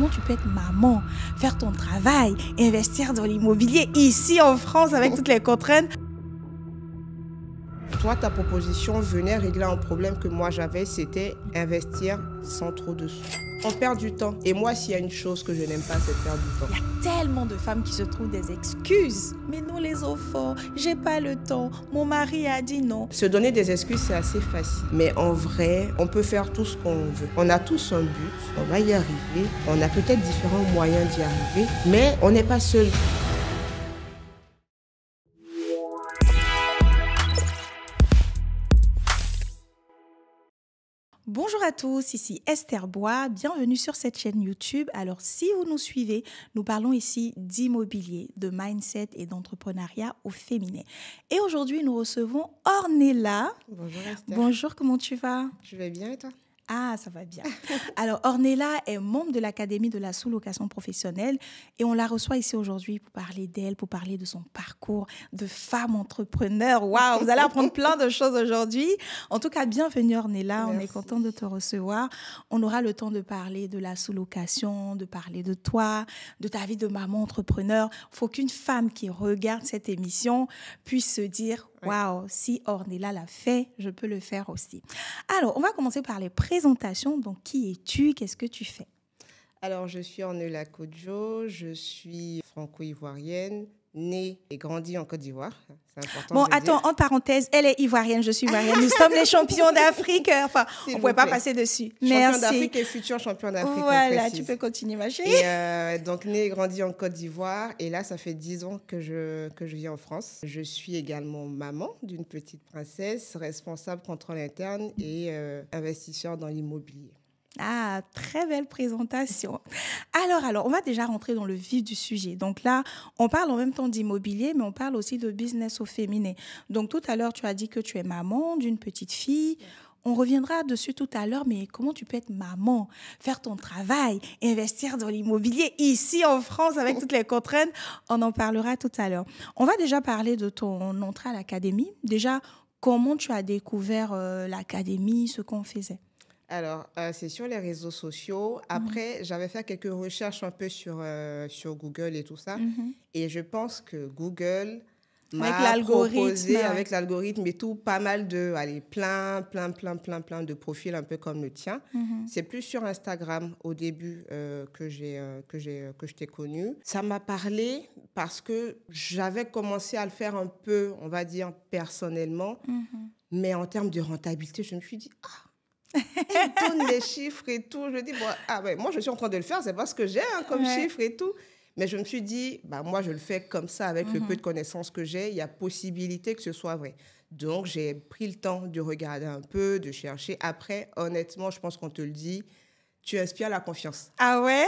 comment tu peux être maman, faire ton travail, investir dans l'immobilier ici en France avec toutes les contraintes. Toi, ta proposition venait régler un problème que moi j'avais, c'était investir sans trop de sous. On perd du temps. Et moi, s'il y a une chose que je n'aime pas, c'est perdre du temps. Il y a tellement de femmes qui se trouvent des excuses. Mais non, les enfants, j'ai pas le temps. Mon mari a dit non. Se donner des excuses, c'est assez facile. Mais en vrai, on peut faire tout ce qu'on veut. On a tous un but, on va y arriver. On a peut-être différents moyens d'y arriver, mais on n'est pas seul. Bonjour à tous, ici Esther Bois, bienvenue sur cette chaîne YouTube. Alors si vous nous suivez, nous parlons ici d'immobilier, de mindset et d'entrepreneuriat au féminin. Et aujourd'hui, nous recevons Ornella. Bonjour Esther. Bonjour, comment tu vas? Je vais bien et toi? Ah, ça va bien. Alors, Ornella est membre de l'Académie de la sous-location professionnelle et on la reçoit ici aujourd'hui pour parler d'elle, pour parler de son parcours de femme entrepreneur. Waouh, vous allez apprendre plein de choses aujourd'hui. En tout cas, bienvenue Ornella, Merci. on est content de te recevoir. On aura le temps de parler de la sous-location, de parler de toi, de ta vie de maman entrepreneur. Il faut qu'une femme qui regarde cette émission puisse se dire « Waouh, si Ornella l'a fait, je peux le faire aussi ». Alors, on va commencer par les présentations. Donc, qui es-tu? Qu'est-ce que tu fais? Alors, je suis Ornella Kodjo, je suis franco-ivoirienne, née et grandie en Côte d'Ivoire. C'est important Bon, de le attends, dire. entre parenthèses, elle est ivoirienne, je suis ivoirienne. Nous sommes les champions d'Afrique. Enfin, S'il on ne vous pouvait pas plaît. passer dessus. Champion Merci. d'Afrique et futur champion d'Afrique. on Voilà, précise. tu peux continuer, ma chérie. Et donc, née et grandie en Côte d'Ivoire. Et là, ça fait 10 ans que je vis en France. Je suis également maman d'une petite princesse, responsable contrôle interne et investisseur dans l'immobilier. Ah, très belle présentation. Alors, on va déjà rentrer dans le vif du sujet. Donc là, on parle en même temps d'immobilier, mais on parle aussi de business au féminin. Donc tout à l'heure, tu as dit que tu es maman d'une petite fille. On reviendra dessus tout à l'heure, mais comment tu peux être maman, faire ton travail, investir dans l'immobilier ici en France avec toutes les contraintes? On en parlera tout à l'heure. On va déjà parler de ton entrée à l'académie. Déjà, comment tu as découvert l'académie, ce qu'on faisait? Alors, c'est sur les réseaux sociaux. Après, j'avais fait quelques recherches un peu sur Google et tout ça. Et je pense que Google m'a proposé, avec l'algorithme et tout, pas mal de, plein de profils un peu comme le tien. C'est plus sur Instagram au début que je t'ai connue. Ça m'a parlé parce que j'avais commencé à le faire un peu, on va dire, personnellement. Mais en termes de rentabilité, je me suis dit, elle donne les chiffres et tout. Je me dis, moi, je suis en train de le faire, c'est pas ce que j'ai comme chiffre et tout. Mais je me suis dit, moi, je le fais comme ça, avec le peu de connaissances que j'ai. Il y a possibilité que ce soit vrai. Donc, j'ai pris le temps de regarder un peu, de chercher. Après, honnêtement, je pense qu'on te le dit, tu inspires la confiance. Ah ouais?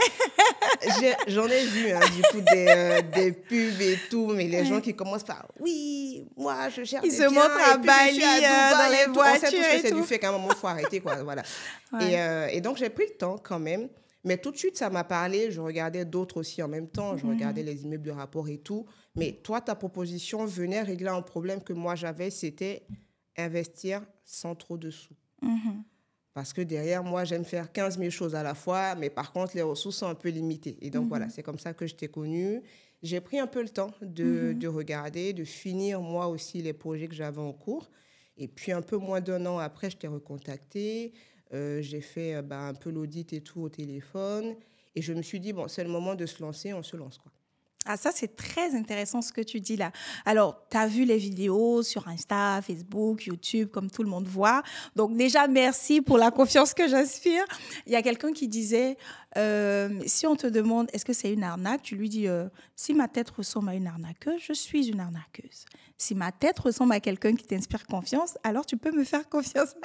J'en ai vu, du coup, des pubs et tout, mais les gens qui commencent par « Oui, moi, je cherche Ils des se biens, montrent à et puis je suis Bali, dans les et tout. voitures On sait tous que et c'est tout. du fait qu'à un moment, il faut arrêter, quoi, voilà. Et donc, j'ai pris le temps quand même. Mais tout de suite, ça m'a parlé. Je regardais d'autres aussi en même temps. Je regardais les immeubles de rapport et tout. Mais toi, ta proposition venait régler un problème que moi, j'avais, c'était investir sans trop de sous. Parce que derrière, moi, j'aime faire 15 000 choses à la fois, mais par contre, les ressources sont un peu limitées. Et donc, voilà, c'est comme ça que je t'ai connue. J'ai pris un peu le temps de regarder, de finir, moi aussi, les projets que j'avais en cours. Et puis, un peu moins d'un an après, je t'ai recontacté. J'ai fait un peu l'audit et tout au téléphone. Et je me suis dit, c'est le moment de se lancer, on se lance, quoi. Ah, ça, c'est très intéressant ce que tu dis là. Alors, tu as vu les vidéos sur Insta, Facebook, YouTube, comme tout le monde voit. Donc, déjà, merci pour la confiance que j'inspire. Il y a quelqu'un qui disait, si on te demande, est-ce que c'est une arnaque? Tu lui dis, si ma tête ressemble à une arnaqueuse, je suis une arnaqueuse. Si ma tête ressemble à quelqu'un qui t'inspire confiance, alors tu peux me faire confiance.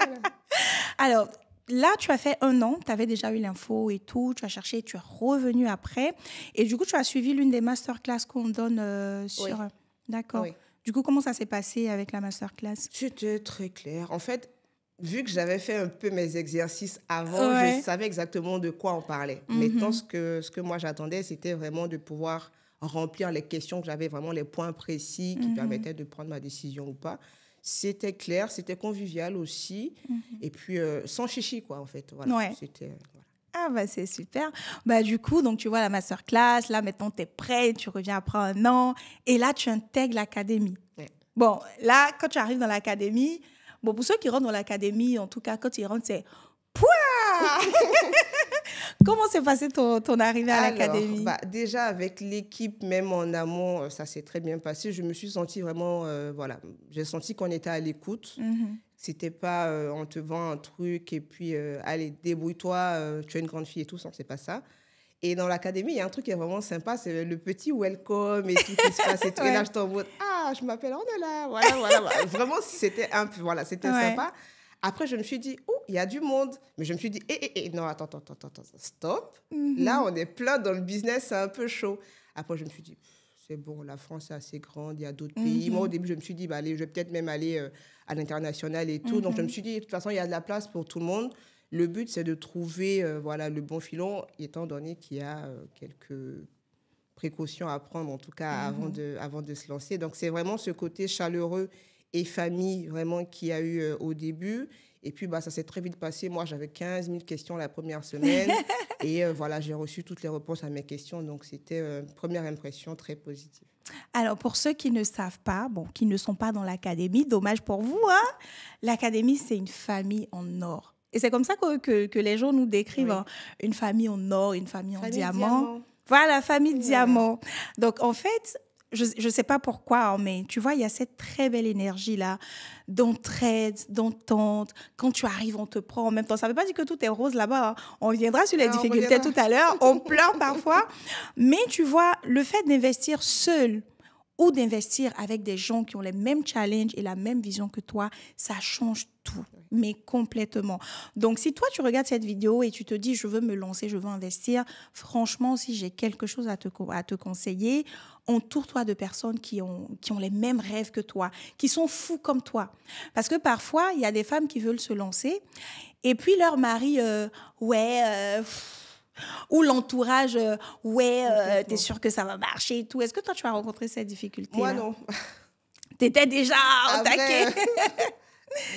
Alors, là, tu as fait 1 an, tu avais déjà eu l'info et tout, tu as cherché, tu es revenu après. Et du coup, tu as suivi l'une des masterclass qu'on donne sur... Oui. D'accord. Oui. Du coup, comment ça s'est passé avec la masterclass? C'était très clair. En fait, vu que j'avais fait un peu mes exercices avant, je savais exactement de quoi on parlait. Maintenant, ce que moi j'attendais, c'était vraiment de pouvoir remplir les questions que j'avais, vraiment les points précis qui permettaient de prendre ma décision ou pas. C'était clair, c'était convivial aussi. Et puis, sans chichi, quoi, en fait. Voilà. Ouais. C'était... Ah, bah, c'est super. Bah, du coup, donc, tu vois la masterclass. Là, maintenant, tu es prêt. Tu reviens après un an. Et là, tu intègres l'académie. Ouais. Bon, là, quand tu arrives dans l'académie, bon, pour ceux qui rentrent dans l'académie, en tout cas, quand ils rentrent, c'est pouah. Comment s'est passé ton arrivée à l'académie? Bah, déjà, avec l'équipe, même en amont, ça s'est très bien passé. Je me suis sentie vraiment, voilà, j'ai senti qu'on était à l'écoute. C'était pas on te vend un truc et puis allez, débrouille-toi, tu es une grande fille et tout, ça, c'est pas ça. Et dans l'académie, il y a un truc qui est vraiment sympa, c'est le petit welcome et tout qui se passe et tout. Et là, je t'envoie, je m'appelle Ornella, voilà. Vraiment, c'était un peu, voilà, c'était sympa. Après, je me suis dit, oh, il y a du monde. Mais je me suis dit, non, attends, stop. Là, on est plein dans le business, c'est un peu chaud. Après, je me suis dit, c'est bon, la France est assez grande, il y a d'autres pays. Moi, au début, je me suis dit, bah, allez, je vais peut-être même aller à l'international et tout. Donc, je me suis dit, de toute façon, il y a de la place pour tout le monde. Le but, c'est de trouver voilà, le bon filon, étant donné qu'il y a quelques précautions à prendre, en tout cas, avant de se lancer. Donc, c'est vraiment ce côté chaleureux et famille vraiment qu'il y a eu au début. Et puis, bah, ça s'est très vite passé. Moi, j'avais 15 000 questions la première semaine. Et voilà, j'ai reçu toutes les réponses à mes questions. Donc, c'était une première impression très positive. Alors, pour ceux qui ne savent pas, bon, qui ne sont pas dans l'académie, dommage pour vous, hein, l'académie, c'est une famille en or. Et c'est comme ça que les gens nous décrivent, hein, une famille en or, une famille en diamant. Voilà, famille diamant. Donc, en fait, je ne sais pas pourquoi, hein, mais tu vois, il y a cette très belle énergie-là d'entraide, d'entente. Quand tu arrives, on te prend en même temps. Ça ne veut pas dire que tout est rose là-bas. Hein. On viendra sur les difficultés tout à l'heure. On pleure parfois. Mais tu vois, le fait d'investir seul ou d'investir avec des gens qui ont les mêmes challenges et la même vision que toi, ça change tout, mais complètement. Donc, si toi, tu regardes cette vidéo et tu te dis, je veux me lancer, je veux investir, franchement, si j'ai quelque chose à te conseiller, entoure-toi de personnes qui ont les mêmes rêves que toi, qui sont fous comme toi. Parce que parfois, il y a des femmes qui veulent se lancer et puis leur mari, ou l'entourage, t'es sûr que ça va marcher et tout. Est-ce que toi, tu as rencontré cette difficulté-là? Moi, non. T'étais déjà au taquet.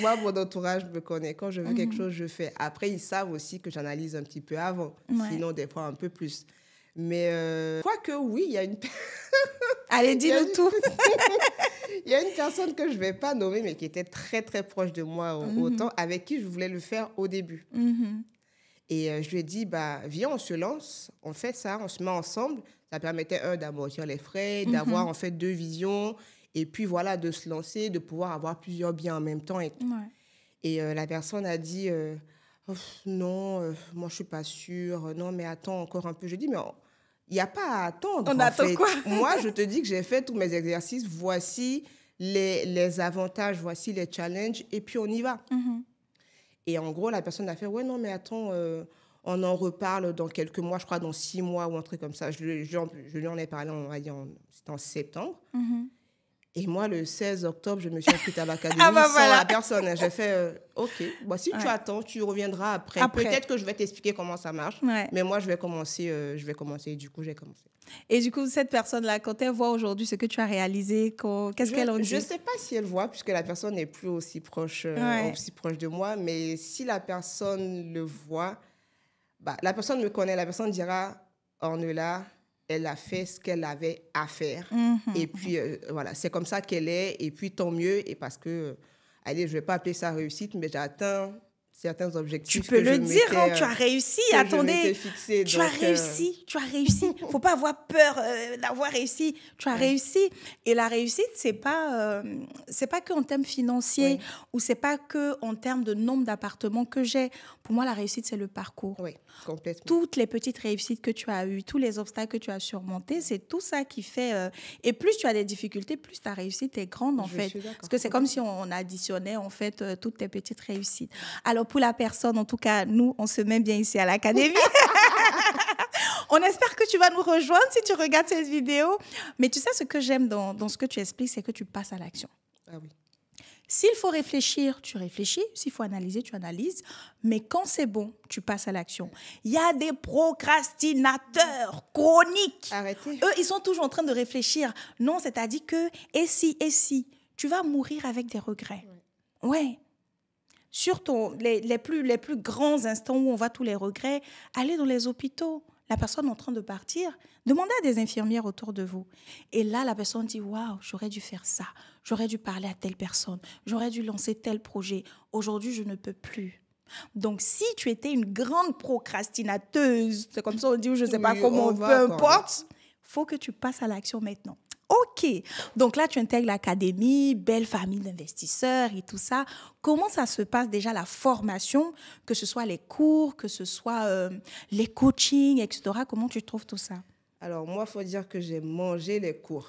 Moi, mon entourage me connaît. Quand je veux quelque chose, je fais. Après, ils savent aussi que j'analyse un petit peu avant. Sinon, des fois, un peu plus. Mais quoique, oui, il y a une... Allez, dis-nous tout. Il y a une personne que je ne vais pas nommer, mais qui était très, très proche de moi autant, avec qui je voulais le faire au début. Et je lui ai dit, bah, viens, on se lance, on fait ça, on se met ensemble. Ça permettait, d'amortir les frais, d'avoir en fait 2 visions, et puis voilà, de se lancer, de pouvoir avoir plusieurs biens en même temps. Et la personne a dit, non, moi je ne suis pas sûre, non, mais attends encore un peu. Je dis, mais il n'y a pas à attendre. On attend quoi? Moi, je te dis que j'ai fait tous mes exercices, voici les avantages, voici les challenges, et puis on y va. Et en gros, la personne a fait, ouais, non, mais attends, on en reparle dans quelques mois, je crois dans 6 mois ou un truc comme ça. Je lui en ai parlé, on va dire, c'était en septembre. Et moi, le 16 octobre, je me suis inscrite à l'académie sans la personne. J'ai fait, OK, bon, si tu attends, tu reviendras après. Peut-être que je vais t'expliquer comment ça marche. Mais moi, je vais commencer. Et du coup, j'ai commencé. Et du coup, cette personne-là, quand elle voit aujourd'hui ce que tu as réalisé, qu'est-ce qu'elle en dit? Je ne sais pas si elle voit, puisque la personne n'est plus aussi proche de moi. Mais si la personne le voit, bah, la personne me connaît. La personne dira, Ornella, elle a fait ce qu'elle avait à faire. Et puis, voilà, c'est comme ça qu'elle est. Et puis, tant mieux. Et parce que, allez, je ne vais pas appeler ça réussite, mais j'ai atteint certains objectifs. Tu peux le dire, hein, tu as réussi. Attendez, fixé, tu as réussi. Il ne faut pas avoir peur d'avoir réussi. Tu as réussi. Et la réussite, ce n'est pas qu'en termes financiers ou ce n'est pas qu'en termes de nombre d'appartements que j'ai. Pour moi, la réussite, c'est le parcours. Oui, complètement. Toutes les petites réussites que tu as eues, tous les obstacles que tu as surmontés, c'est tout ça qui fait... Et plus tu as des difficultés, plus ta réussite est grande, en fait. Parce que c'est comme si on additionnait, en fait, toutes tes petites réussites. Alors, pour la personne, en tout cas, nous, on se met bien ici à l'académie. On espère que tu vas nous rejoindre si tu regardes cette vidéo. Mais tu sais, ce que j'aime dans ce que tu expliques, c'est que tu passes à l'action. Ah oui. S'il faut réfléchir, tu réfléchis. S'il faut analyser, tu analyses. Mais quand c'est bon, tu passes à l'action. Il y a des procrastinateurs chroniques. Arrêtez. Eux, ils sont toujours en train de réfléchir. Non, c'est-à-dire que, et si, tu vas mourir avec des regrets. Ouais. sur les plus grands instants où on voit tous les regrets, allez dans les hôpitaux. La personne en train de partir, demandez à des infirmières autour de vous. Et là, la personne dit, waouh, j'aurais dû faire ça, j'aurais dû parler à telle personne, j'aurais dû lancer tel projet. Aujourd'hui, je ne peux plus. Donc, si tu étais une grande procrastinateuse, c'est comme ça on dit, ou je ne sais pas comment, peu importe, il faut que tu passes à l'action maintenant. OK. Donc là, tu intègres l'académie, belle famille d'investisseurs et tout ça. Comment ça se passe déjà la formation, que ce soit les cours, que ce soit les coachings, etc. Comment tu trouves tout ça? Alors, moi, il faut dire que j'ai mangé les cours.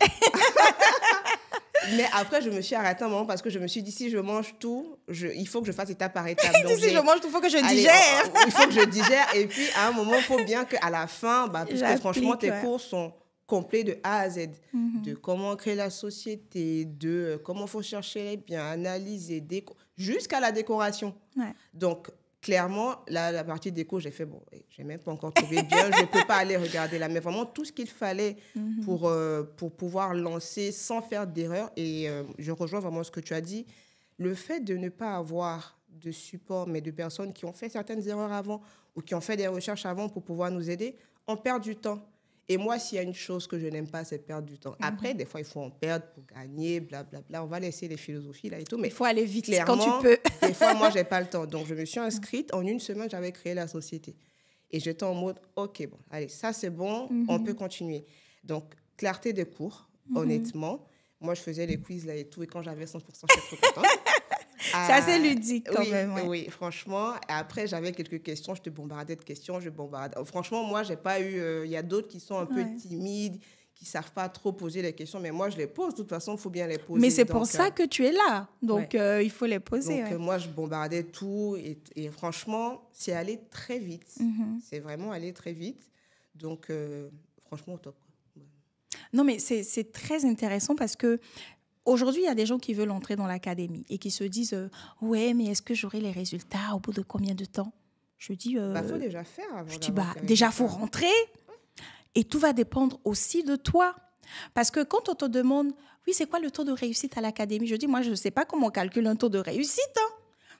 Mais après, je me suis arrêtée un moment parce que je me suis dit, si je mange tout, il faut que je fasse étape par étape. Donc, si je mange tout, il faut que je digère. Il faut que je digère. Et puis, à un moment, il faut bien qu'à la fin, puisque franchement, tes cours sont complets de A à Z. De comment créer la société, de comment il faut chercher les biens, analyser, jusqu'à la décoration. Ouais. Donc, clairement, là, la partie déco, j'ai fait, je n'ai même pas encore trouvé bien, je ne peux pas aller regarder là. Mais vraiment, tout ce qu'il fallait pour pouvoir lancer sans faire d'erreur. Et je rejoins vraiment ce que tu as dit. Le fait de ne pas avoir de support, mais de personnes qui ont fait certaines erreurs avant ou qui ont fait des recherches avant pour pouvoir nous aider, on perd du temps. Et moi, s'il y a une chose que je n'aime pas, c'est perdre du temps. Après, des fois, il faut en perdre pour gagner, blablabla. On va laisser les philosophies là et tout. Mais il faut aller vite quand tu peux. Des fois, moi, je n'ai pas le temps. Donc, je me suis inscrite. En une semaine, j'avais créé la société. Et j'étais en mode, OK, bon, allez, ça, c'est bon, on peut continuer. Donc, clarté des cours, honnêtement. Moi, je faisais les quiz là et tout. Et quand j'avais 100%, j'étais trop contente. C'est assez ludique quand même. Ouais. Oui, franchement. Après, j'avais quelques questions. Je te bombardais de questions. Franchement, moi, j'ai pas eu... Il y a d'autres qui sont un peu timides, qui ne savent pas trop poser les questions. Mais moi, je les pose. De toute façon, il faut bien les poser. Mais c'est pour ça que tu es là. Donc, il faut les poser. Donc, moi, je bombardais tout. Et franchement, c'est allé très vite. C'est vraiment allé très vite. Donc, franchement, au top. Non, mais c'est très intéressant parce que aujourd'hui, il y a des gens qui veulent entrer dans l'académie et qui se disent « Ouais, mais est-ce que j'aurai les résultats au bout de combien de temps ?» Je dis... faut déjà faire avant. Je dis, déjà, il faut rentrer et tout va dépendre aussi de toi. Parce que quand on te demande « Oui, c'est quoi le taux de réussite à l'académie ?» Je dis « Moi, je ne sais pas comment on calcule un taux de réussite. Hein. »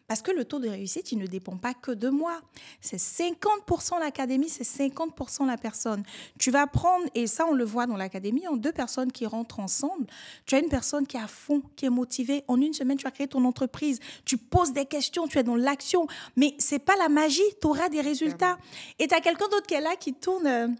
Parce que le taux de réussite, il ne dépend pas que de moi. C'est 50% l'académie, c'est 50% la personne. Tu vas prendre, et ça on le voit dans l'académie, en 2 personnes qui rentrent ensemble, tu as une personne qui est à fond, qui est motivée. En une semaine, tu as créé ton entreprise. Tu poses des questions, tu es dans l'action. Mais ce n'est pas la magie, tu auras des résultats. Et tu as quelqu'un d'autre qui est là, qui tourne.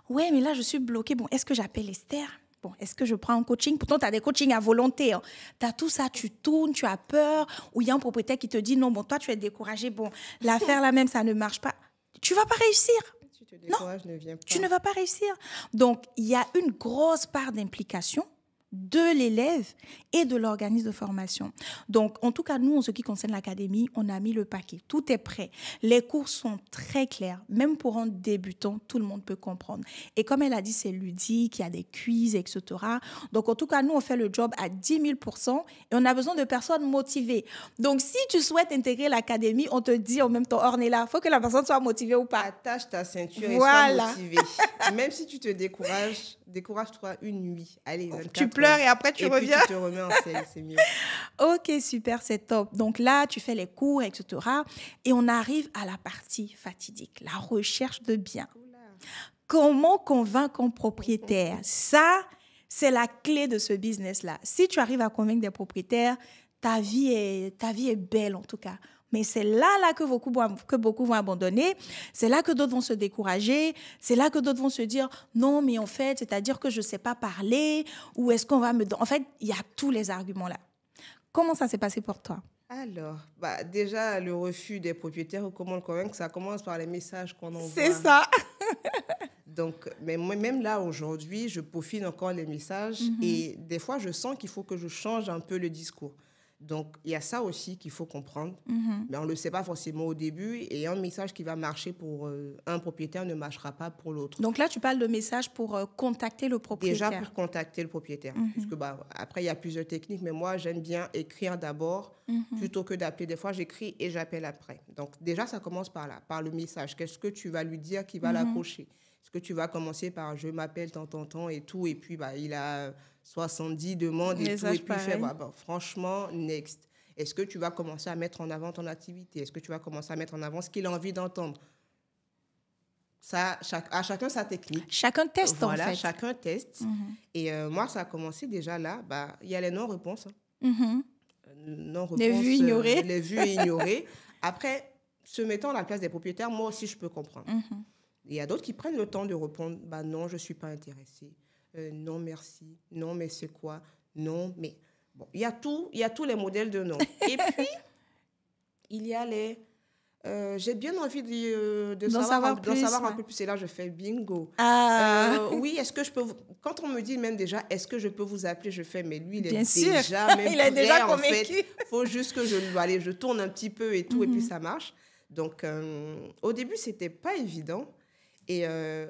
Ouais, mais là, je suis bloquée. Bon, est-ce que j'appelle Esther ? Bon, est-ce que je prends un coaching? Pourtant, tu as des coachings à volonté. Hein. Tu as tout ça, tu tournes, tu as peur. Ou il y a un propriétaire qui te dit, non, bon, toi, tu es découragé. Bon, l'affaire là même, ça ne marche pas. Tu ne vas pas réussir. Si tu te décourages, ne viens pas. Tu ne vas pas réussir. Donc, il y a une grosse part d'implication de l'élève et de l'organisme de formation. Donc, en tout cas, nous, en ce qui concerne l'académie, on a mis le paquet. Tout est prêt. Les cours sont très clairs. Même pour un débutant, tout le monde peut comprendre. Et comme elle a dit, c'est ludique, il y a des quiz, etc. Donc, en tout cas, nous, on fait le job à 10 000% et on a besoin de personnes motivées. Donc, si tu souhaites intégrer l'académie, on te dit en même temps, Ornella, il faut que la personne soit motivée ou pas. Attache ta ceinture et sois motivée. Même si tu te décourage-toi une nuit. Allez, 24 tu pleures et après tu reviens. Et puis tu te remets en selle, c'est mieux. Ok, super, c'est top. Donc là, tu fais les cours, etc. Et on arrive à la partie fatidique, la recherche de biens. Comment convaincre un propriétaire? Ça, c'est la clé de ce business-là. Si tu arrives à convaincre des propriétaires, ta vie est belle en tout cas. Mais c'est là que beaucoup vont abandonner. C'est là que d'autres vont se décourager. C'est là que d'autres vont se dire « Non, mais en fait, c'est-à-dire que je ne sais pas parler. » Ou est-ce qu'on va me... En fait, il y a tous les arguments là. Comment ça s'est passé pour toi? Alors, déjà, le refus des propriétaires, comment le convaincre, ça commence par les messages qu'on envoie. C'est ça. Donc, mais moi, même là, aujourd'hui, je peaufine encore les messages. Et des fois, je sens qu'il faut que je change un peu le discours. Donc, il y a ça aussi qu'il faut comprendre. Mais on ne le sait pas forcément au début. Et un message qui va marcher pour un propriétaire ne marchera pas pour l'autre. Donc là, tu parles de message pour contacter le propriétaire. Déjà pour contacter le propriétaire. Puisque, après, il y a plusieurs techniques. Mais moi, j'aime bien écrire d'abord plutôt que d'appeler. Des fois, j'écris et j'appelle après. Donc, déjà, ça commence par là, par le message. Qu'est-ce que tu vas lui dire qui va l'accrocher? Est-ce que tu vas commencer par « je m'appelle tant et tout » et puis il a 70 demandes et tout. Et puis il fait franchement, next. Est-ce que tu vas commencer à mettre en avant ton activité? Est-ce que tu vas commencer à mettre en avant ce qu'il a envie d'entendre? Ça, à chacun sa technique. Chacun teste, voilà, en fait. Chacun teste. Et moi, ça a commencé déjà là. Il y a les non-réponses. Non-réponses. Les vues ignorées. Les vues ignorées. Après, se mettant à la place des propriétaires, moi aussi, je peux comprendre. Il y a d'autres qui prennent le temps de répondre. Non, je ne suis pas intéressée. Non, merci. Non, mais c'est quoi? Non, mais... Bon, il y a tous les modèles de non. Et puis, il y a les... j'ai bien envie d'en savoir un peu plus. Et là, je fais bingo. Oui, est-ce que je peux... Quand on me dit même déjà, est-ce que je peux vous appeler? Je fais, mais lui, il est déjà même il est prêt, déjà en convaincu. fait. Il faut juste que je tourne un petit peu et tout, et puis ça marche. Donc, au début, ce n'était pas évident. Et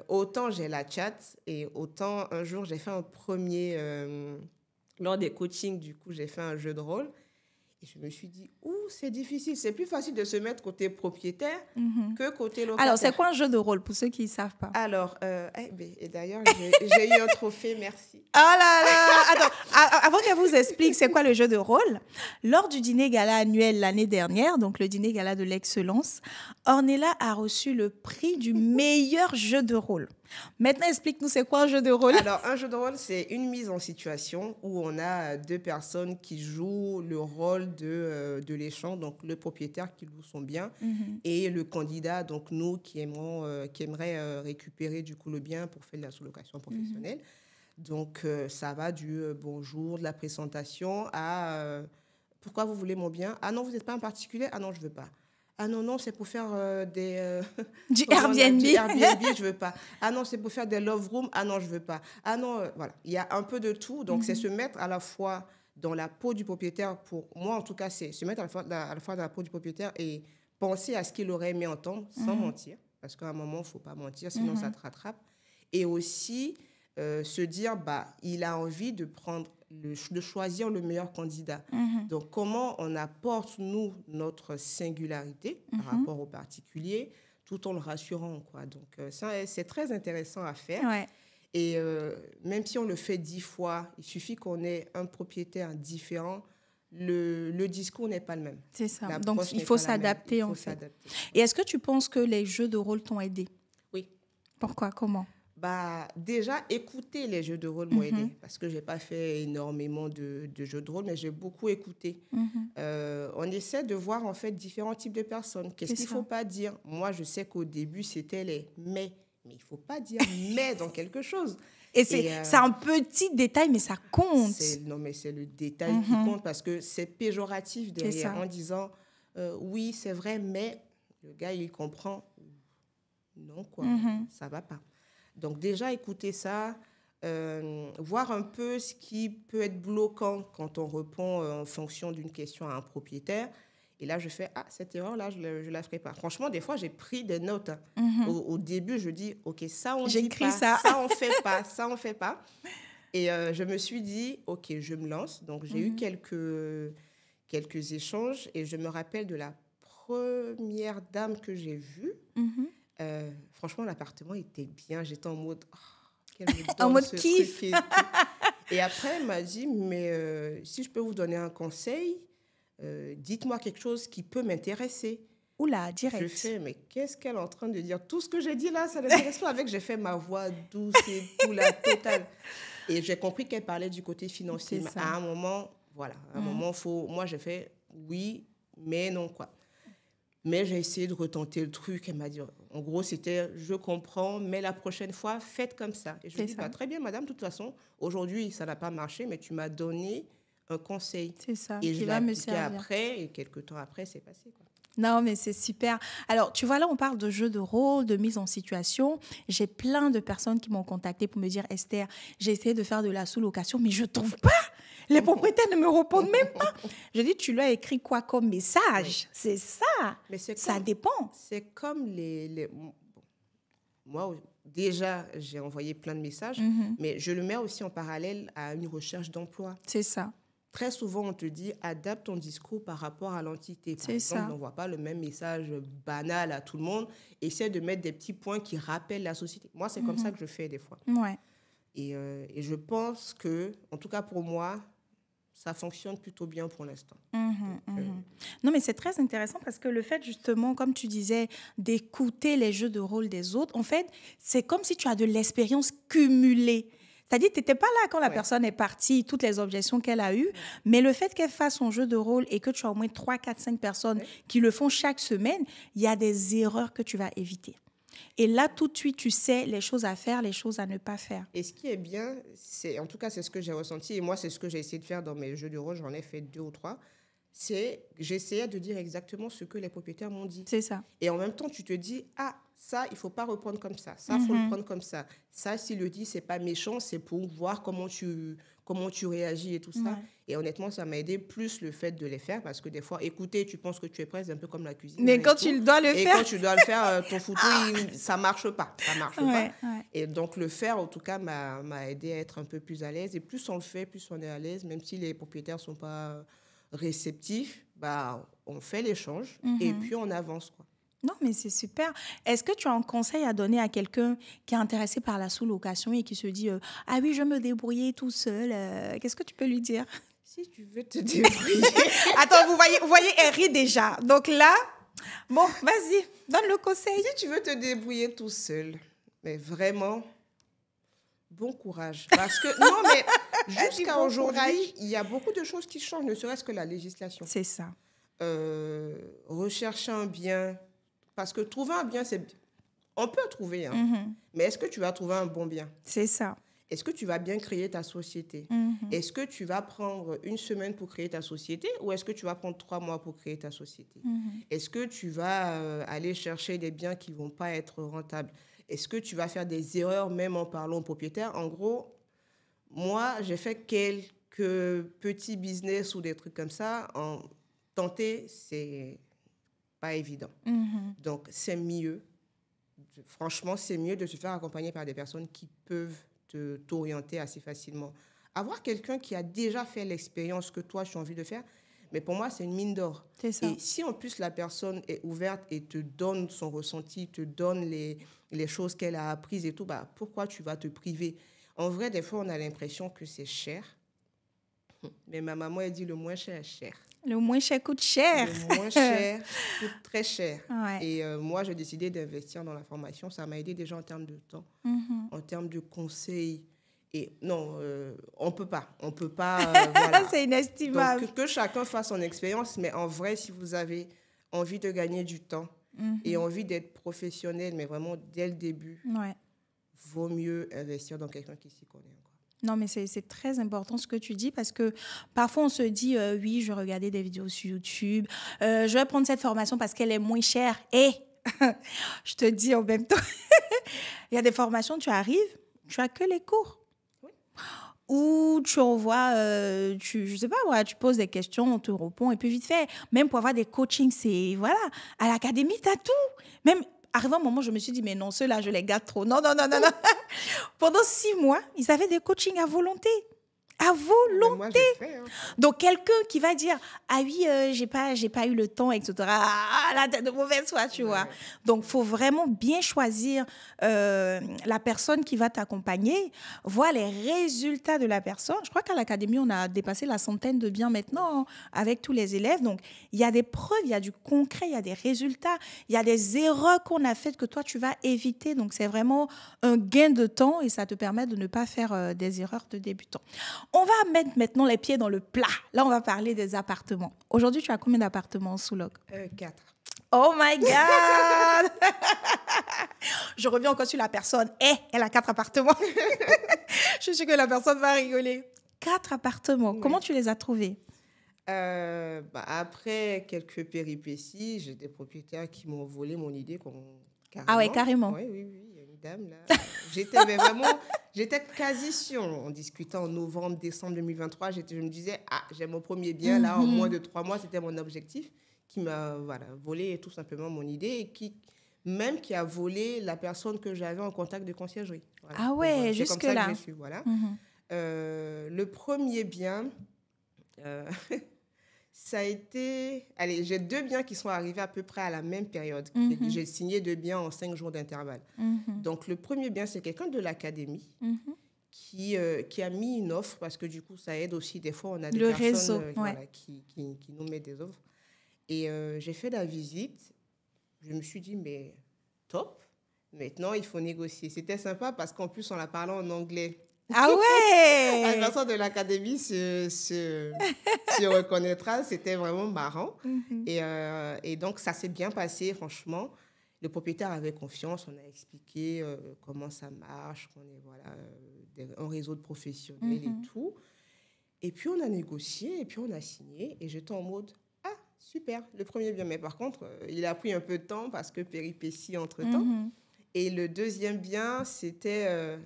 autant j'ai la chat, et autant un jour, j'ai fait un premier... lors des coachings, du coup, j'ai fait un jeu de rôle. Et je me suis dit, c'est difficile. C'est plus facile de se mettre côté propriétaire que côté locataire. Alors, c'est quoi un jeu de rôle pour ceux qui ne savent pas? Alors, et d'ailleurs, j'ai eu un trophée, merci. Oh là là! Attends, avant qu'elle vous explique c'est quoi le jeu de rôle, lors du dîner gala annuel l'année dernière, donc le dîner gala de l'excellence, Ornella a reçu le prix du meilleur jeu de rôle. Maintenant, explique-nous c'est quoi un jeu de rôle? Alors, un jeu de rôle, c'est une mise en situation où on a deux personnes qui jouent le rôle de l'échange, donc le propriétaire qui loue son bien et le candidat, donc nous qui aimerait récupérer du coup le bien pour faire de la sous-location professionnelle. Donc, ça va du bonjour, de la présentation à pourquoi vous voulez mon bien? Ah non, vous n'êtes pas un particulier? Ah non, je ne veux pas. Ah non, c'est pour faire du Airbnb. Du Airbnb, je ne veux pas. Ah non, c'est pour faire des love rooms. Ah non, je ne veux pas. Ah non, voilà. Il y a un peu de tout. Donc, c'est se mettre à la fois dans la peau du propriétaire. Pour moi, en tout cas, c'est se mettre à la fois dans la peau du propriétaire et penser à ce qu'il aurait aimé entendre sans mentir. Parce qu'à un moment, il ne faut pas mentir, sinon ça te rattrape. Et aussi, se dire, il a envie de choisir le meilleur candidat. Donc, comment on apporte, nous, notre singularité par rapport au particulier, tout en le rassurant, quoi. Donc, ça, c'est très intéressant à faire. Ouais. Et même si on le fait 10 fois, il suffit qu'on ait un propriétaire différent, le discours n'est pas le même. C'est ça. Donc, il faut s'adapter, en fait. Et est-ce que tu penses que les jeux de rôle t'ont aidé? Oui. Pourquoi? Comment? Déjà, écouter les jeux de rôle m'ont aidé parce que je n'ai pas fait énormément de jeux de rôle, mais j'ai beaucoup écouté. On essaie de voir en fait différents types de personnes. Qu'est-ce qu'il ne faut pas dire? Moi, je sais qu'au début, c'était les mais il ne faut pas dire mais dans quelque chose. Et c'est un petit détail, mais ça compte. Non, mais c'est le détail qui compte parce que c'est péjoratif derrière en disant oui, c'est vrai, mais le gars, il comprend. Non, quoi, ça ne va pas. Donc déjà, écouter ça, voir un peu ce qui peut être bloquant quand on répond en fonction d'une question à un propriétaire. Et là, je fais, cette erreur-là, je ne la ferai pas. Franchement, des fois, j'ai pris des notes. Au début, je dis, OK, ça, on dit pas, ça, on fait pas, ça, on fait pas. Et je me suis dit, OK, je me lance. Donc, j'ai eu quelques échanges et je me rappelle de la première dame que j'ai vue. Franchement, l'appartement était bien. J'étais en mode, en mode kiff. Et après, elle m'a dit, mais si je peux vous donner un conseil, dites-moi quelque chose qui peut m'intéresser. Oula, direct. Je fais, mais qu'est-ce qu'elle est en train de dire? Tout ce que j'ai dit là, ça n'intéresse pas. Avec, j'ai fait ma voix douce et tout, la totale. Et j'ai compris qu'elle parlait du côté financier. Mais à un moment, voilà, moi, j'ai fait oui, mais non, quoi. Mais j'ai essayé de retenter le truc. Elle m'a dit, en gros, c'était, je comprends, mais la prochaine fois, faites comme ça. Et je lui ai dit, très bien, madame, de toute façon, aujourd'hui, ça n'a pas marché, mais tu m'as donné un conseil. C'est ça, et je l'ai appliqué après, et quelques temps après, c'est passé, quoi. Non, mais c'est super. Alors, tu vois, là, on parle de jeu de rôle, de mise en situation. J'ai plein de personnes qui m'ont contactée pour me dire, Esther, j'ai essayé de faire de la sous-location, mais je ne trouve pas. Les propriétaires ne me répondent même pas. Je dis, tu lui as écrit quoi comme message? C'est ça. Mais ça dépend. C'est comme moi, déjà, j'ai envoyé plein de messages, mais je le mets aussi en parallèle à une recherche d'emploi. C'est ça. Très souvent, on te dit, adapte ton discours par rapport à l'entité. Par exemple, on n'envoie pas le même message banal à tout le monde. Essaie de mettre des petits points qui rappellent la société. Moi, c'est comme ça que je fais des fois. Ouais. Et je pense que, en tout cas pour moi, ça fonctionne plutôt bien pour l'instant. Non, mais c'est très intéressant parce que le fait, justement, comme tu disais, d'écouter les jeux de rôle des autres, en fait, c'est comme si tu as de l'expérience cumulée. C'est-à-dire, tu n'étais pas là quand la personne est partie, toutes les objections qu'elle a eues, mais le fait qu'elle fasse son jeu de rôle et que tu as au moins 3, 4, 5 personnes qui le font chaque semaine, il y a des erreurs que tu vas éviter. Et là, tout de suite, tu sais les choses à faire, les choses à ne pas faire. Et ce qui est bien, en tout cas, c'est ce que j'ai ressenti, et moi, c'est ce que j'ai essayé de faire dans mes jeux de rôle, j'en ai fait 2 ou 3, c'est j'essayais de dire exactement ce que les propriétaires m'ont dit. C'est ça. Et en même temps, tu te dis, ça, il ne faut pas reprendre comme ça. Ça, il faut le prendre comme ça. Ça, s'il le dit, ce n'est pas méchant, c'est pour voir comment tu réagis et tout ça. Et honnêtement, ça m'a aidé plus le fait de les faire parce que des fois, écouter, tu penses que tu es prêt, c'est un peu comme la cuisine. Mais quand tu dois le faire... Et quand tu dois le faire, ton foutu, ça ne marche pas. Ça marche pas. Ouais. Et donc, le faire, en tout cas, m'a aidé à être un peu plus à l'aise. Et plus on le fait, plus on est à l'aise, même si les propriétaires ne sont pas réceptifs, on fait l'échange et puis on avance, quoi. Non, mais c'est super. Est-ce que tu as un conseil à donner à quelqu'un qui est intéressé par la sous-location et qui se dit « Ah oui, je vais me débrouiller tout seul. » Qu'est-ce que tu peux lui dire? Si tu veux te débrouiller... Attends, vous voyez, elle rit déjà. Donc là, bon, vas-y, donne le conseil. Si tu veux te débrouiller tout seul, mais vraiment, bon courage. Parce que, non, mais jusqu'à aujourd'hui, il y a beaucoup de choses qui changent, ne serait-ce que la législation. C'est ça. Rechercher un bien... Parce que trouver un bien, on peut trouver, hein. Mais est-ce que tu vas trouver un bon bien? C'est ça. Est-ce que tu vas bien créer ta société? Est-ce que tu vas prendre 1 semaine pour créer ta société ou est-ce que tu vas prendre 3 mois pour créer ta société? Est-ce que tu vas aller chercher des biens qui ne vont pas être rentables? Est-ce que tu vas faire des erreurs même en parlant aux propriétaires? En gros, moi, j'ai fait quelques petits business ou des trucs comme ça. Tenter, c'est... pas évident. Donc, c'est mieux. Franchement, c'est mieux de se faire accompagner par des personnes qui peuvent t'orienter assez facilement. Avoir quelqu'un qui a déjà fait l'expérience que toi, tu as envie de faire, mais pour moi, c'est une mine d'or. C'est ça. Et si en plus, la personne est ouverte et te donne son ressenti, te donne les choses qu'elle a apprises et tout, pourquoi tu vas te priver? En vrai, des fois, on a l'impression que c'est cher. Mais ma maman, elle dit le moins cher est cher. Le moins cher coûte cher. Le moins cher coûte très cher. Ouais. Et moi, j'ai décidé d'investir dans la formation. Ça m'a aidé déjà en termes de temps, en termes de conseils. Et non, on ne peut pas. On peut pas. Voilà. C'est inestimable. Donc, que chacun fasse son expérience. Mais en vrai, si vous avez envie de gagner du temps et envie d'être professionnel, mais vraiment dès le début, vaut mieux investir dans quelqu'un qui s'y connaît. Non, mais c'est très important ce que tu dis parce que parfois on se dit oui, je vais regarder des vidéos sur YouTube, je vais prendre cette formation parce qu'elle est moins chère. Et je te dis en même temps, il y a des formations, tu arrives, tu as que les cours. Oui. Ou tu envoies, je sais pas, voilà, tu poses des questions, on te répond et puis vite fait. Même pour avoir des coachings, c'est voilà, à l'académie, tu as tout. Même arrivé un moment, je me suis dit, mais non, ceux-là, je les gâte trop. Non. Pendant 6 mois, ils avaient des coachings à volonté. À volonté. Moi, j'ai fait, hein. Donc, quelqu'un qui va dire, ah oui, j'ai pas eu le temps, etc. Ah, là, t'es de mauvaise foi, tu vois. Donc, il faut vraiment bien choisir la personne qui va t'accompagner, voir les résultats de la personne. Je crois qu'à l'académie, on a dépassé la 100aine de biens maintenant avec tous les élèves. Donc, il y a des preuves, il y a du concret, il y a des résultats, il y a des erreurs qu'on a faites que toi, tu vas éviter. Donc, c'est vraiment un gain de temps et ça te permet de ne pas faire des erreurs de débutant. On va mettre maintenant les pieds dans le plat. Là, on va parler des appartements. Aujourd'hui, tu as combien d'appartements sous loc? 4. Oh my God! Je reviens encore sur la personne. Elle a 4 appartements. Je suis sûre que la personne va rigoler. 4 appartements. Oui. Comment tu les as trouvés? Après quelques péripéties, j'ai des propriétaires qui m'ont volé mon idée. Carrément. Ah ouais, carrément. Oui. Il y a une dame là. J'étais quasi sûre en discutant en novembre, décembre 2023. Je me disais, j'ai mon premier bien là, en moins de 3 mois, c'était mon objectif, qui m'a volé tout simplement mon idée et qui a volé la personne que j'avais en contact de conciergerie. Voilà. Ah ouais, donc, jusque là. là. Je suis, voilà. Le premier bien, ça a été... Allez, j'ai 2 biens qui sont arrivés à peu près à la même période. J'ai signé 2 biens en 5 jours d'intervalle. Donc, le premier bien, c'est quelqu'un de l'académie qui a mis une offre, parce que du coup, ça aide aussi. Des fois, on a des Le personnes réseau, voilà, qui nous mettent des offres. Et j'ai fait la visite. Je me suis dit, mais top. Maintenant, il faut négocier. C'était sympa parce qu'en plus, on la parlait en anglais. Ah ouais! La personne de l'académie se reconnaîtra. C'était vraiment marrant. Et donc, ça s'est bien passé, franchement. Le propriétaire avait confiance. On a expliqué comment ça marche, qu'on est voilà, un réseau de professionnels et tout. Et puis, on a négocié et puis on a signé. Et j'étais en mode, ah, super, le premier bien. Mais par contre, il a pris un peu de temps parce que péripéties entre-temps. Et le deuxième bien, c'était...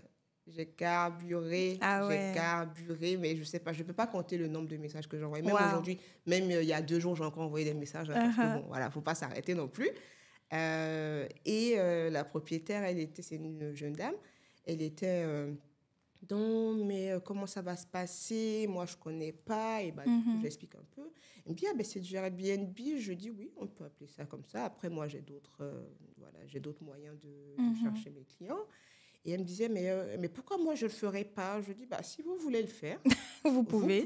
j'ai carburé, mais je ne sais pas, je ne peux pas compter le nombre de messages que j'ai envoyés. Même aujourd'hui, même il y a 2 jours, j'ai encore envoyé des messages. Parce que bon, voilà, il ne faut pas s'arrêter non plus. La propriétaire, c'est une jeune dame, elle était... non, mais comment ça va se passer? Moi, je ne connais pas. Et du coup, j'explique un peu. Elle me dit, c'est du Airbnb. Je dis, oui, on peut appeler ça comme ça. Après, moi, j'ai d'autres moyens de chercher mes clients. Et elle me disait, mais pourquoi moi, je ne le ferais pas? Je dis, si vous voulez le faire, vous pouvez.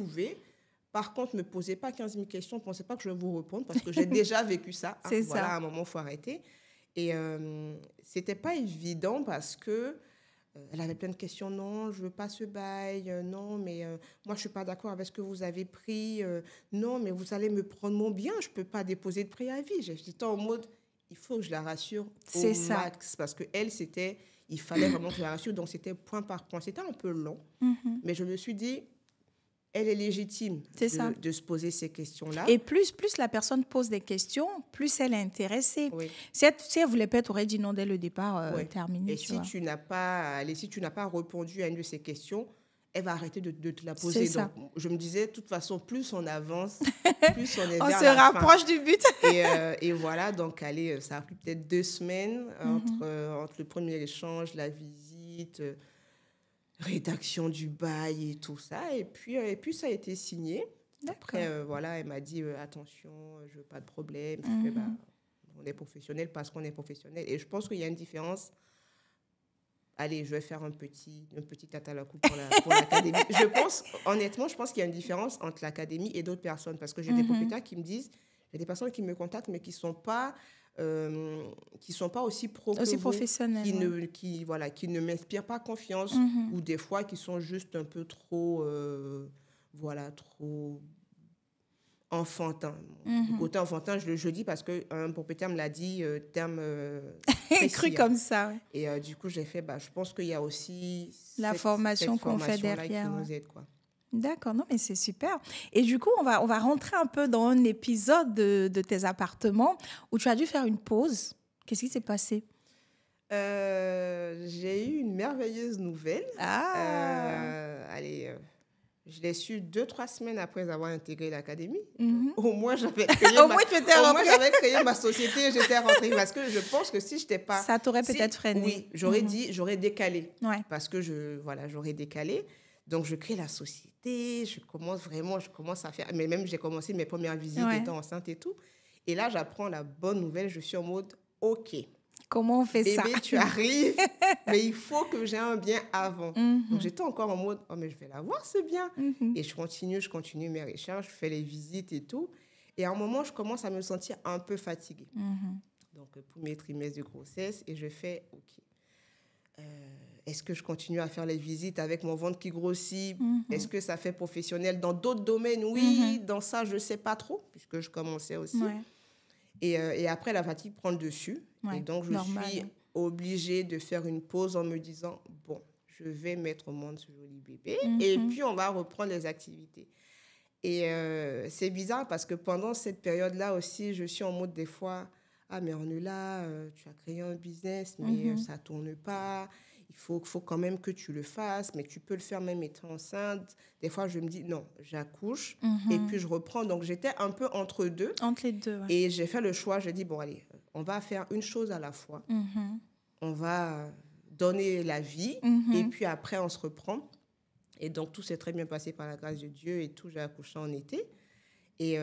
Par contre, ne me posez pas 15 000 questions. Ne pensez pas que je vais vous répondre parce que j'ai déjà vécu ça. C'est voilà, ça. à un moment, il faut arrêter. Et ce n'était pas évident parce que elle avait plein de questions. Non, je ne veux pas ce bail. Non, mais moi, je ne suis pas d'accord avec ce que vous avez pris. Non, mais vous allez me prendre mon bien. Je ne peux pas déposer de préavis. J'étais en mode, il faut que je la rassure au max. Parce qu'elle, il fallait vraiment que je la rassure. Donc, c'était point par point. C'était un peu long. Mais je me suis dit, elle est légitime de se poser ces questions-là. Et plus la personne pose des questions, plus elle est intéressée. Oui. Si elle ne voulait pas, tu aurais dit non dès le départ, terminé. Et si tu n'as pas répondu à une de ces questions, elle va arrêter de te la poser. Donc, je me disais, de toute façon, plus on avance, plus on est vers la fin. On se rapproche du but. Et voilà, donc allez, ça a pris peut-être 2 semaines entre le premier échange, la visite... rédaction du bail et tout ça. Et puis ça a été signé. Après, voilà, elle m'a dit, attention, je veux pas de problème. Je fais, on est professionnel parce qu'on est professionnel. Et je pense qu'il y a une différence. Allez, je vais faire un petit catalogue pour l'académie. Honnêtement, je pense qu'il y a une différence entre l'académie et d'autres personnes. Parce que j'ai des propriétaires qui me disent, il y a des personnes qui me contactent, mais qui ne sont pas aussi pro que aussi vous, professionnels, qui ne m'inspirent pas confiance, ou des fois qui sont juste un peu trop trop enfantins. Du côté enfantin, je dis parce qu'un propriétaire me l'a dit, terme cru comme ça. Et du coup, j'ai fait, je pense qu'il y a aussi la formation qu'on fait derrière qui nous aide, quoi. D'accord, non mais c'est super. Et du coup, on va rentrer un peu dans un épisode de tes appartements où tu as dû faire une pause. Qu'est-ce qui s'est passé? J'ai eu une merveilleuse nouvelle. Je l'ai su 2-3 semaines après avoir intégré l'académie. Au moins, j'avais créé ma société, j'étais rentrée. Parce que je pense que si je n'étais pas... Ça t'aurait peut-être freiné. Oui, j'aurais décalé. Parce que j'aurais décalé. Donc, je crée la société, je commence à faire... Mais même, j'ai commencé mes premières visites, étant enceinte et tout. Et là, j'apprends la bonne nouvelle. Je suis en mode, OK. Comment on fait ça? Bébé, tu arrives, mais il faut que j'ai un bien avant. Donc, j'étais encore en mode, mais je vais l'avoir, ce bien. Et je continue mes recherches, je fais les visites et tout. Et à un moment, je commence à me sentir un peu fatiguée. Donc, premier trimestre de grossesse, et je fais, OK. Est-ce que je continue à faire les visites avec mon ventre qui grossit? Est-ce que ça fait professionnel? Dans d'autres domaines, oui. Dans ça, je ne sais pas trop, puisque je commençais aussi. Et après, la fatigue prend le dessus. Et donc, je suis obligée de faire une pause en me disant, bon, je vais mettre au monde ce joli bébé. Et puis, on va reprendre les activités. Et c'est bizarre parce que pendant cette période-là aussi, je suis en mode des fois, mais on est là, tu as créé un business, mais ça ne tourne pas. Il faut quand même que tu le fasses, mais tu peux le faire même étant enceinte. Des fois, je me dis, non, j'accouche et puis je reprends. Donc, j'étais un peu entre deux. Entre les deux, Et j'ai fait le choix, j'ai dit, bon, allez, on va faire une chose à la fois. On va donner la vie et puis après, on se reprend. Et donc, tout s'est très bien passé par la grâce de Dieu et tout. J'ai accouché en été. Et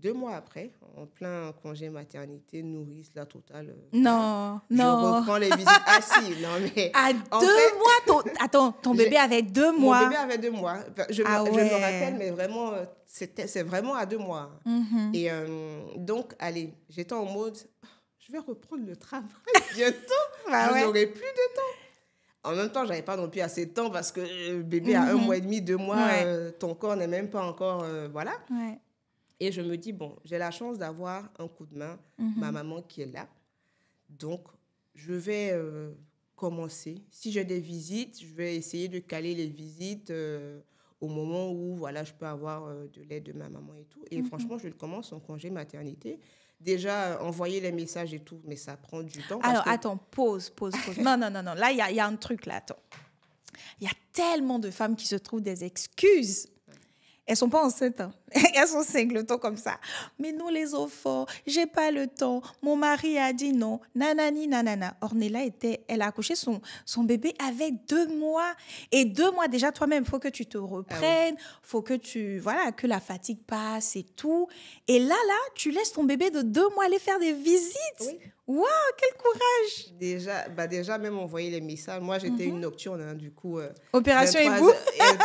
2 mois après, en plein congé maternité, nourrice, la totale. Non, je reprends les visites. Ah si, non mais... À 2 mois Attends, ton bébé avait 2 mois. Mon bébé avait 2 mois. Je me rappelle, mais vraiment, c'est vraiment à 2 mois. Et donc, allez, j'étais en mode, je vais reprendre le travail bientôt. Je n'aurai plus de temps. En même temps, je n'avais pas non plus assez de temps parce que le bébé a 1 mois et demi, 2 mois, ton corps n'est même pas encore... voilà. Ouais. Et je me dis, bon, j'ai la chance d'avoir un coup de main, ma maman qui est là. Donc, je vais commencer. Si j'ai des visites, je vais essayer de caler les visites au moment où voilà, je peux avoir de l'aide de ma maman et tout. Et franchement, je commence en congé maternité. Déjà, envoyer les messages et tout, mais ça prend du temps. Alors, attends, pause. Non. Là, il y a un truc, là, attends. Il y a tellement de femmes qui se trouvent des excuses. Elles sont pas enceintes, hein. Elles sont singletons comme ça. Mais nous, les enfants, j'ai pas le temps. Mon mari a dit non. Nanani, nanana. Ornella elle a accouché son bébé avec 2 mois. Et 2 mois, déjà, toi-même, il faut que tu te reprennes. Faut que que la fatigue passe et tout. Et là, tu laisses ton bébé de 2 mois aller faire des visites. Oui. Waouh, quel courage! Déjà, même envoyer les messages. Moi, j'étais une nocturne, hein, du coup. Opération Hibou.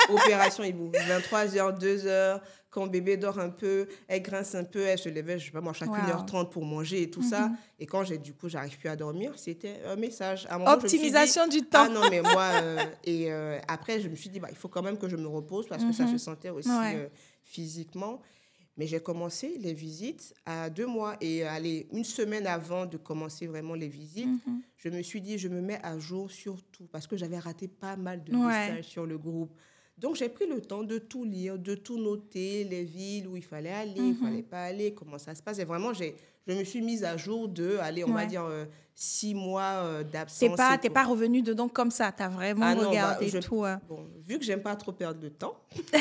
Opération Hibou. 23h, 2h, quand bébé dort un peu, elle grince un peu, elle se levait, je sais pas moi, chaque 1h30 pour manger et tout ça. Et quand j'arrive plus à dormir, c'était un message. À un moment, optimisation du temps. Ah non, mais moi... après, je me suis dit, il faut quand même que je me repose parce que ça se sentait aussi physiquement. Mais j'ai commencé les visites à 2 mois. Et allez, 1 semaine avant de commencer vraiment les visites, je me suis dit, je me mets à jour sur tout. Parce que j'avais raté pas mal de messages sur le groupe. Donc, j'ai pris le temps de tout lire, de tout noter, les villes où il fallait aller, il ne fallait pas aller, comment ça se passe. Et vraiment, je me suis mise à jour de, allez, on va dire 6 mois d'absence. T'es pas revenue dedans comme ça, tu as vraiment regardé tout. Bon, vu que j'aime pas trop perdre de temps, je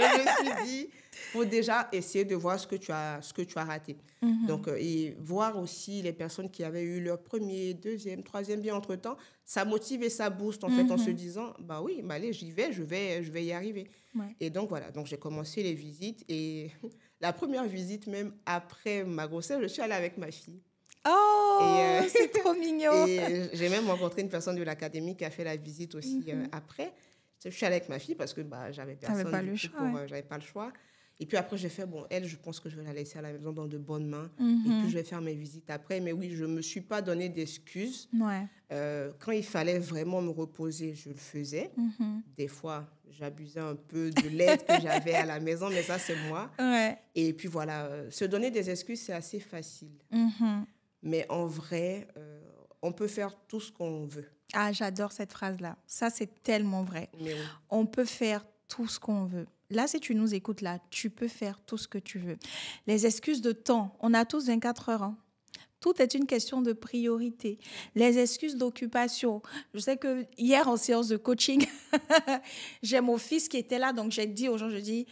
me suis dit, faut déjà essayer de voir ce que tu as raté. Donc, et voir aussi les personnes qui avaient eu leur premier, deuxième, troisième bien entre-temps, ça motive et ça booste en fait en se disant, oui, allez, j'y vais, je vais y arriver. Ouais. Et donc, voilà, donc j'ai commencé les visites et la première visite, même après ma grossesse, je suis allée avec ma fille. Oh, c'est trop mignon. Et j'ai même rencontré une personne de l'académie qui a fait la visite aussi après. Je suis allée avec ma fille parce que j'avais personne. J'avais pas le choix. Et puis après, j'ai fait, elle, je pense que je vais la laisser à la maison dans de bonnes mains. Et puis, je vais faire mes visites après. Mais oui, je ne me suis pas donné d'excuses. Quand il fallait vraiment me reposer, je le faisais. Des fois, j'abusais un peu de l'aide que j'avais à la maison, mais ça, c'est moi. Et puis voilà, se donner des excuses, c'est assez facile. Mais en vrai, on peut faire tout ce qu'on veut. Ah, j'adore cette phrase-là. Ça, c'est tellement vrai. Mais oui. On peut faire tout ce qu'on veut. Là, si tu nous écoutes, là, tu peux faire tout ce que tu veux. Les excuses de temps, on a tous 24 heures. Hein. Tout est une question de priorité. Les excuses d'occupation. Je sais que hier, en séance de coaching, j'ai mon fils qui était là, donc j'ai dit aux gens, il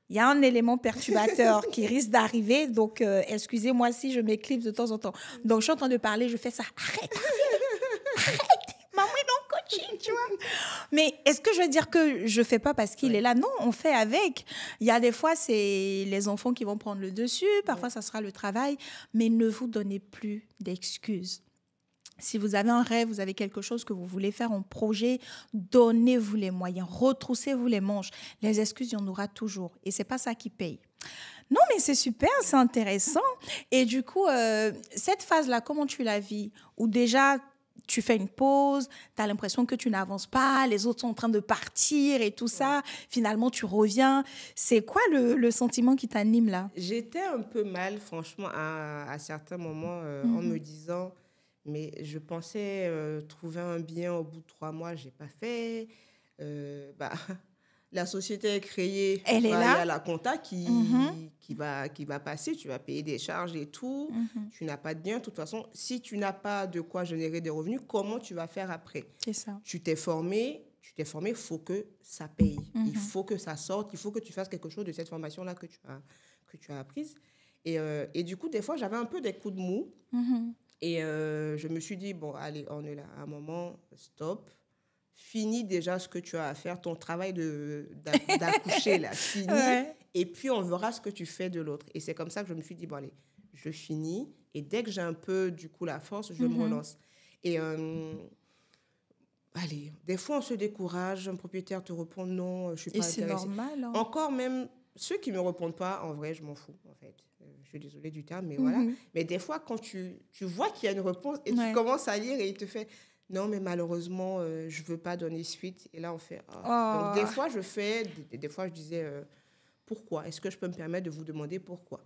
y a un élément perturbateur qui risque d'arriver, donc excusez-moi si je m'éclipse de temps en temps. Donc, je suis en train de parler, je fais ça. Arrête. Maman est dans le coaching, tu vois. Mais est-ce que je veux dire que je ne fais pas parce qu'il est là? Non, on fait avec. Il y a des fois, c'est les enfants qui vont prendre le dessus. Parfois, ça sera le travail. Mais ne vous donnez plus d'excuses. Si vous avez un rêve, vous avez quelque chose que vous voulez faire, un projet, donnez-vous les moyens, retroussez-vous les manches. Les excuses, il y en aura toujours. Et ce n'est pas ça qui paye. Non, mais c'est super, c'est intéressant. Et du coup, cette phase-là, comment tu la vis? Ou déjà, tu fais une pause, tu as l'impression que tu n'avances pas, les autres sont en train de partir et tout ça. Finalement, tu reviens. C'est quoi le sentiment qui t'anime là? J'étais un peu mal, franchement, à certains moments, en me disant... Mais je pensais trouver un bien au bout de 3 mois, je n'ai pas fait. La société est créée. Elle est là. Il y a la compta qui va passer. Tu vas payer des charges et tout. Tu n'as pas de bien. De toute façon, si tu n'as pas de quoi générer des revenus, comment tu vas faire après? C'est ça. Tu t'es formé, il faut que ça paye. Il faut que ça sorte. Il faut que tu fasses quelque chose de cette formation-là que tu as apprise. Et du coup, des fois, j'avais un peu des coups de mou. Et je me suis dit, allez, on est là, à un moment, stop. finis déjà ce que tu as à faire, ton travail d'accoucher, là, fini. Ouais. Et puis, on verra ce que tu fais de l'autre. Et c'est comme ça que je me suis dit, bon, allez, je finis. Et dès que j'ai un peu, du coup, la force, je me relance. Et allez, des fois, on se décourage. Un propriétaire te répond non, je suis pas intéressée. Et c'est normal. Hein. Encore même, ceux qui ne me répondent pas, en vrai, je m'en fous, en fait. Je suis désolée du terme, mais voilà. Mais des fois, quand tu vois qu'il y a une réponse et tu commences à lire et il te fait... Non, mais malheureusement, je ne veux pas donner suite. Et là, on fait... Donc, des fois, des fois, je disais, pourquoi ? Est-ce que je peux me permettre de vous demander pourquoi ?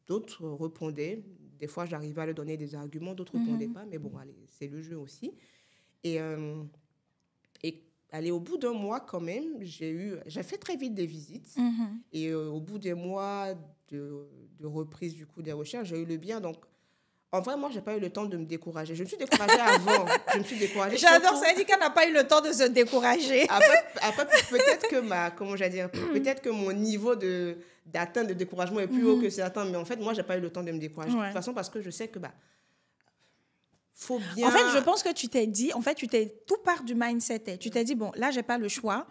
D'autres répondaient. Des fois, j'arrivais à leur donner des arguments. D'autres ne répondaient pas. Mais bon, allez, c'est le jeu aussi. Et allez, au bout d'un mois, quand même, j'ai fait très vite des visites. Et au bout des mois de reprise, du coup, des recherches, j'ai eu le bien. Donc, en vrai, moi, je n'ai pas eu le temps de me décourager. Je me suis découragée avant. J'adore, ça dit qu'elle n'a pas eu le temps de se décourager. Après peut-être que peut-être que mon niveau d'atteinte de découragement est plus haut que certains. Mais en fait, moi, je n'ai pas eu le temps de me décourager. De toute façon, parce que je sais que faut bien... En fait, je pense que tu t'es dit, tout part du mindset. Tu t'es dit, bon, là, j'ai pas le choix.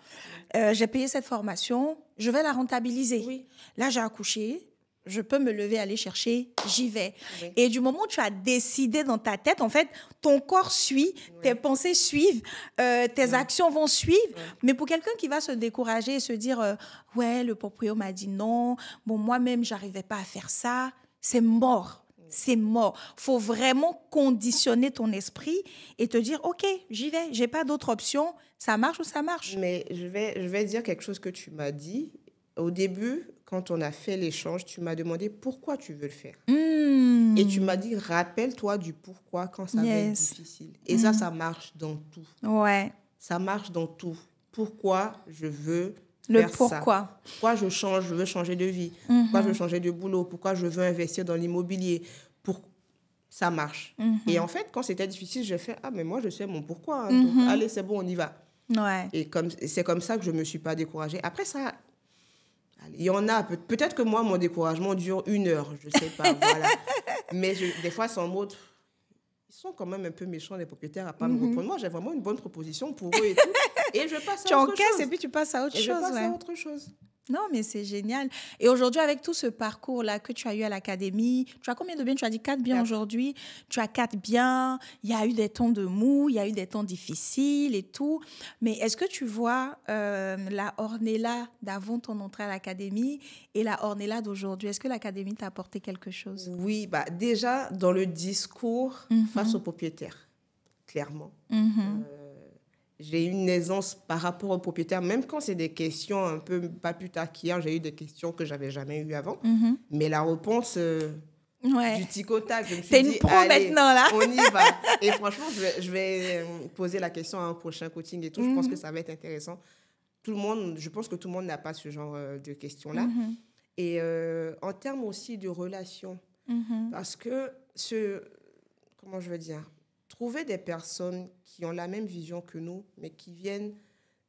J'ai payé cette formation, je vais la rentabiliser. Oui. Là, j'ai accouché, je peux me lever, aller chercher, j'y vais. Oui. Et du moment où tu as décidé dans ta tête, en fait, ton corps suit, tes pensées suivent, tes actions vont suivre. Mais pour quelqu'un qui va se décourager et se dire, ouais, le proprio m'a dit non, bon, moi-même, j'arrivais pas à faire ça, c'est mort. C'est mort. Il faut vraiment conditionner ton esprit et te dire, OK, j'y vais, je n'ai pas d'autre option, ça marche ou ça marche. Mais je vais dire quelque chose que tu m'as dit. Au début, quand on a fait l'échange, tu m'as demandé pourquoi tu veux le faire. Et tu m'as dit, rappelle-toi du pourquoi quand ça va être difficile. Et ça marche dans tout. Ouais. Ça marche dans tout. Pourquoi je veux le faire pourquoi. Ça. Pourquoi je veux changer de vie. Pourquoi je veux changer de boulot. Pourquoi je veux investir dans l'immobilier. Ça marche. Et en fait, quand c'était difficile, j'ai fait, mais moi, je sais mon pourquoi. Hein, donc, allez, c'est bon, on y va. Ouais. Et c'est comme ça que je ne me suis pas découragée. Après, ça... Il y en a, peut-être que moi, mon découragement dure 1 heure, je ne sais pas, voilà. Mais des fois, c'est en mode, ils sont quand même un peu méchants, les propriétaires, à ne pas me répondre. Moi, j'ai vraiment une bonne proposition pour eux et tout. Et je passe à autre chose. Tu encaisses et puis tu passes à autre chose. Je passe à autre chose. Non, mais c'est génial. Et aujourd'hui, avec tout ce parcours-là que tu as eu à l'académie, tu as combien de biens? Tu as dit 4 biens aujourd'hui. Tu as 4 biens. Il y a eu des temps de mou, il y a eu des temps difficiles et tout. Mais est-ce que tu vois la Ornella d'avant ton entrée à l'académie et la Ornella d'aujourd'hui? Est-ce que l'académie t'a apporté quelque chose? Oui, déjà, dans le discours face aux propriétaires, clairement. J'ai eu une aisance par rapport aux propriétaires, même quand c'est des questions un peu, pas plus tard qu'hier, j'ai eu des questions que je n'avais jamais eues avant. Mais la réponse du tic au tac, je me suis dit, allez, maintenant, là. On y va. Et franchement, je vais poser la question à un prochain coaching et tout. Je pense que ça va être intéressant. Je pense que tout le monde n'a pas ce genre de questions-là. Et en termes aussi de relations, parce que comment je veux dire, trouver des personnes qui ont la même vision que nous, mais qui viennent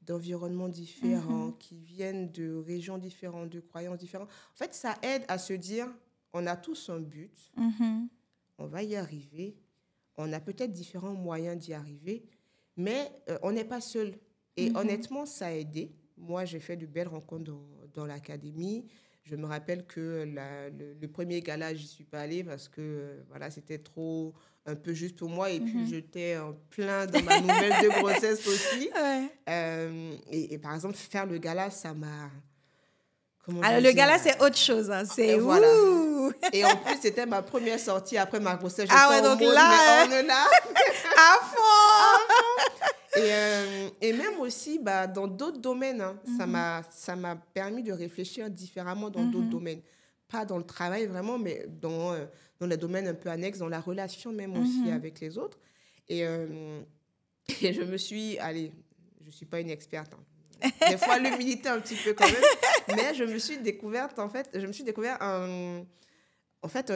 d'environnements différents, qui viennent de régions différentes, de croyances différentes. En fait, ça aide à se dire, on a tous un but, on va y arriver, on a peut-être différents moyens d'y arriver, mais on n'est pas seul. Et honnêtement, ça a aidé. Moi, j'ai fait de belles rencontres dans l'académie. Je me rappelle que le premier gala, j'y suis pas allée parce que voilà, c'était trop un peu juste pour moi. Et puis, j'étais en plein dans ma nouvelle de grossesse aussi. Et par exemple, faire le gala, ça m'a... Alors, le gala, c'est autre chose. Hein. C'est voilà. Et en plus, c'était ma première sortie après ma grossesse. J'étais donc mode, là, mais on est là. À fond. Et même aussi, dans d'autres domaines, ça m'a permis de réfléchir différemment dans d'autres domaines. Pas dans le travail vraiment, mais dans les domaines un peu annexes, dans la relation même aussi avec les autres. Et je me suis... Allez, je ne suis pas une experte. Hein. Des fois, l'humilité un petit peu quand même. Mais je me suis découvert un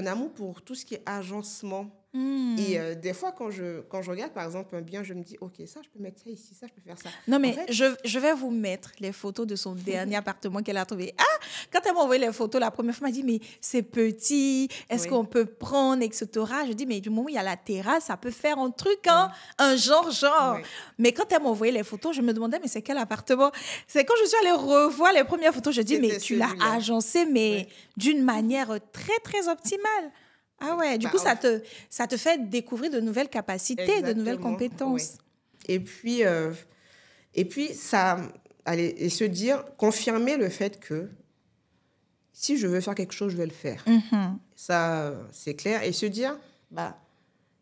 amour pour tout ce qui est agencement. Et des fois, quand je regarde, par exemple, un bien, je me dis, OK, ça, je peux mettre ça ici, ça, je peux faire ça. Non, mais en fait, je vais vous mettre les photos de son dernier appartement qu'elle a trouvé. Ah, quand elle m'a envoyé les photos, la première fois, elle m'a dit, mais c'est petit, est-ce qu'on peut prendre, etc. Je dis, mais du moment où il y a la terrasse, ça peut faire un truc, hein, un genre. Oui. Mais quand elle m'a envoyé les photos, je me demandais, mais c'est quel appartement? C'est quand je suis allée revoir les premières photos, je dis, mais tu l'as agencé, mais d'une manière très, très optimale. Ah ouais, du coup, ça te fait découvrir de nouvelles capacités, de nouvelles compétences. Oui. Et puis ça, allez, et se dire, confirmer le fait que si je veux faire quelque chose, je vais le faire. Ça, c'est clair. Et se dire,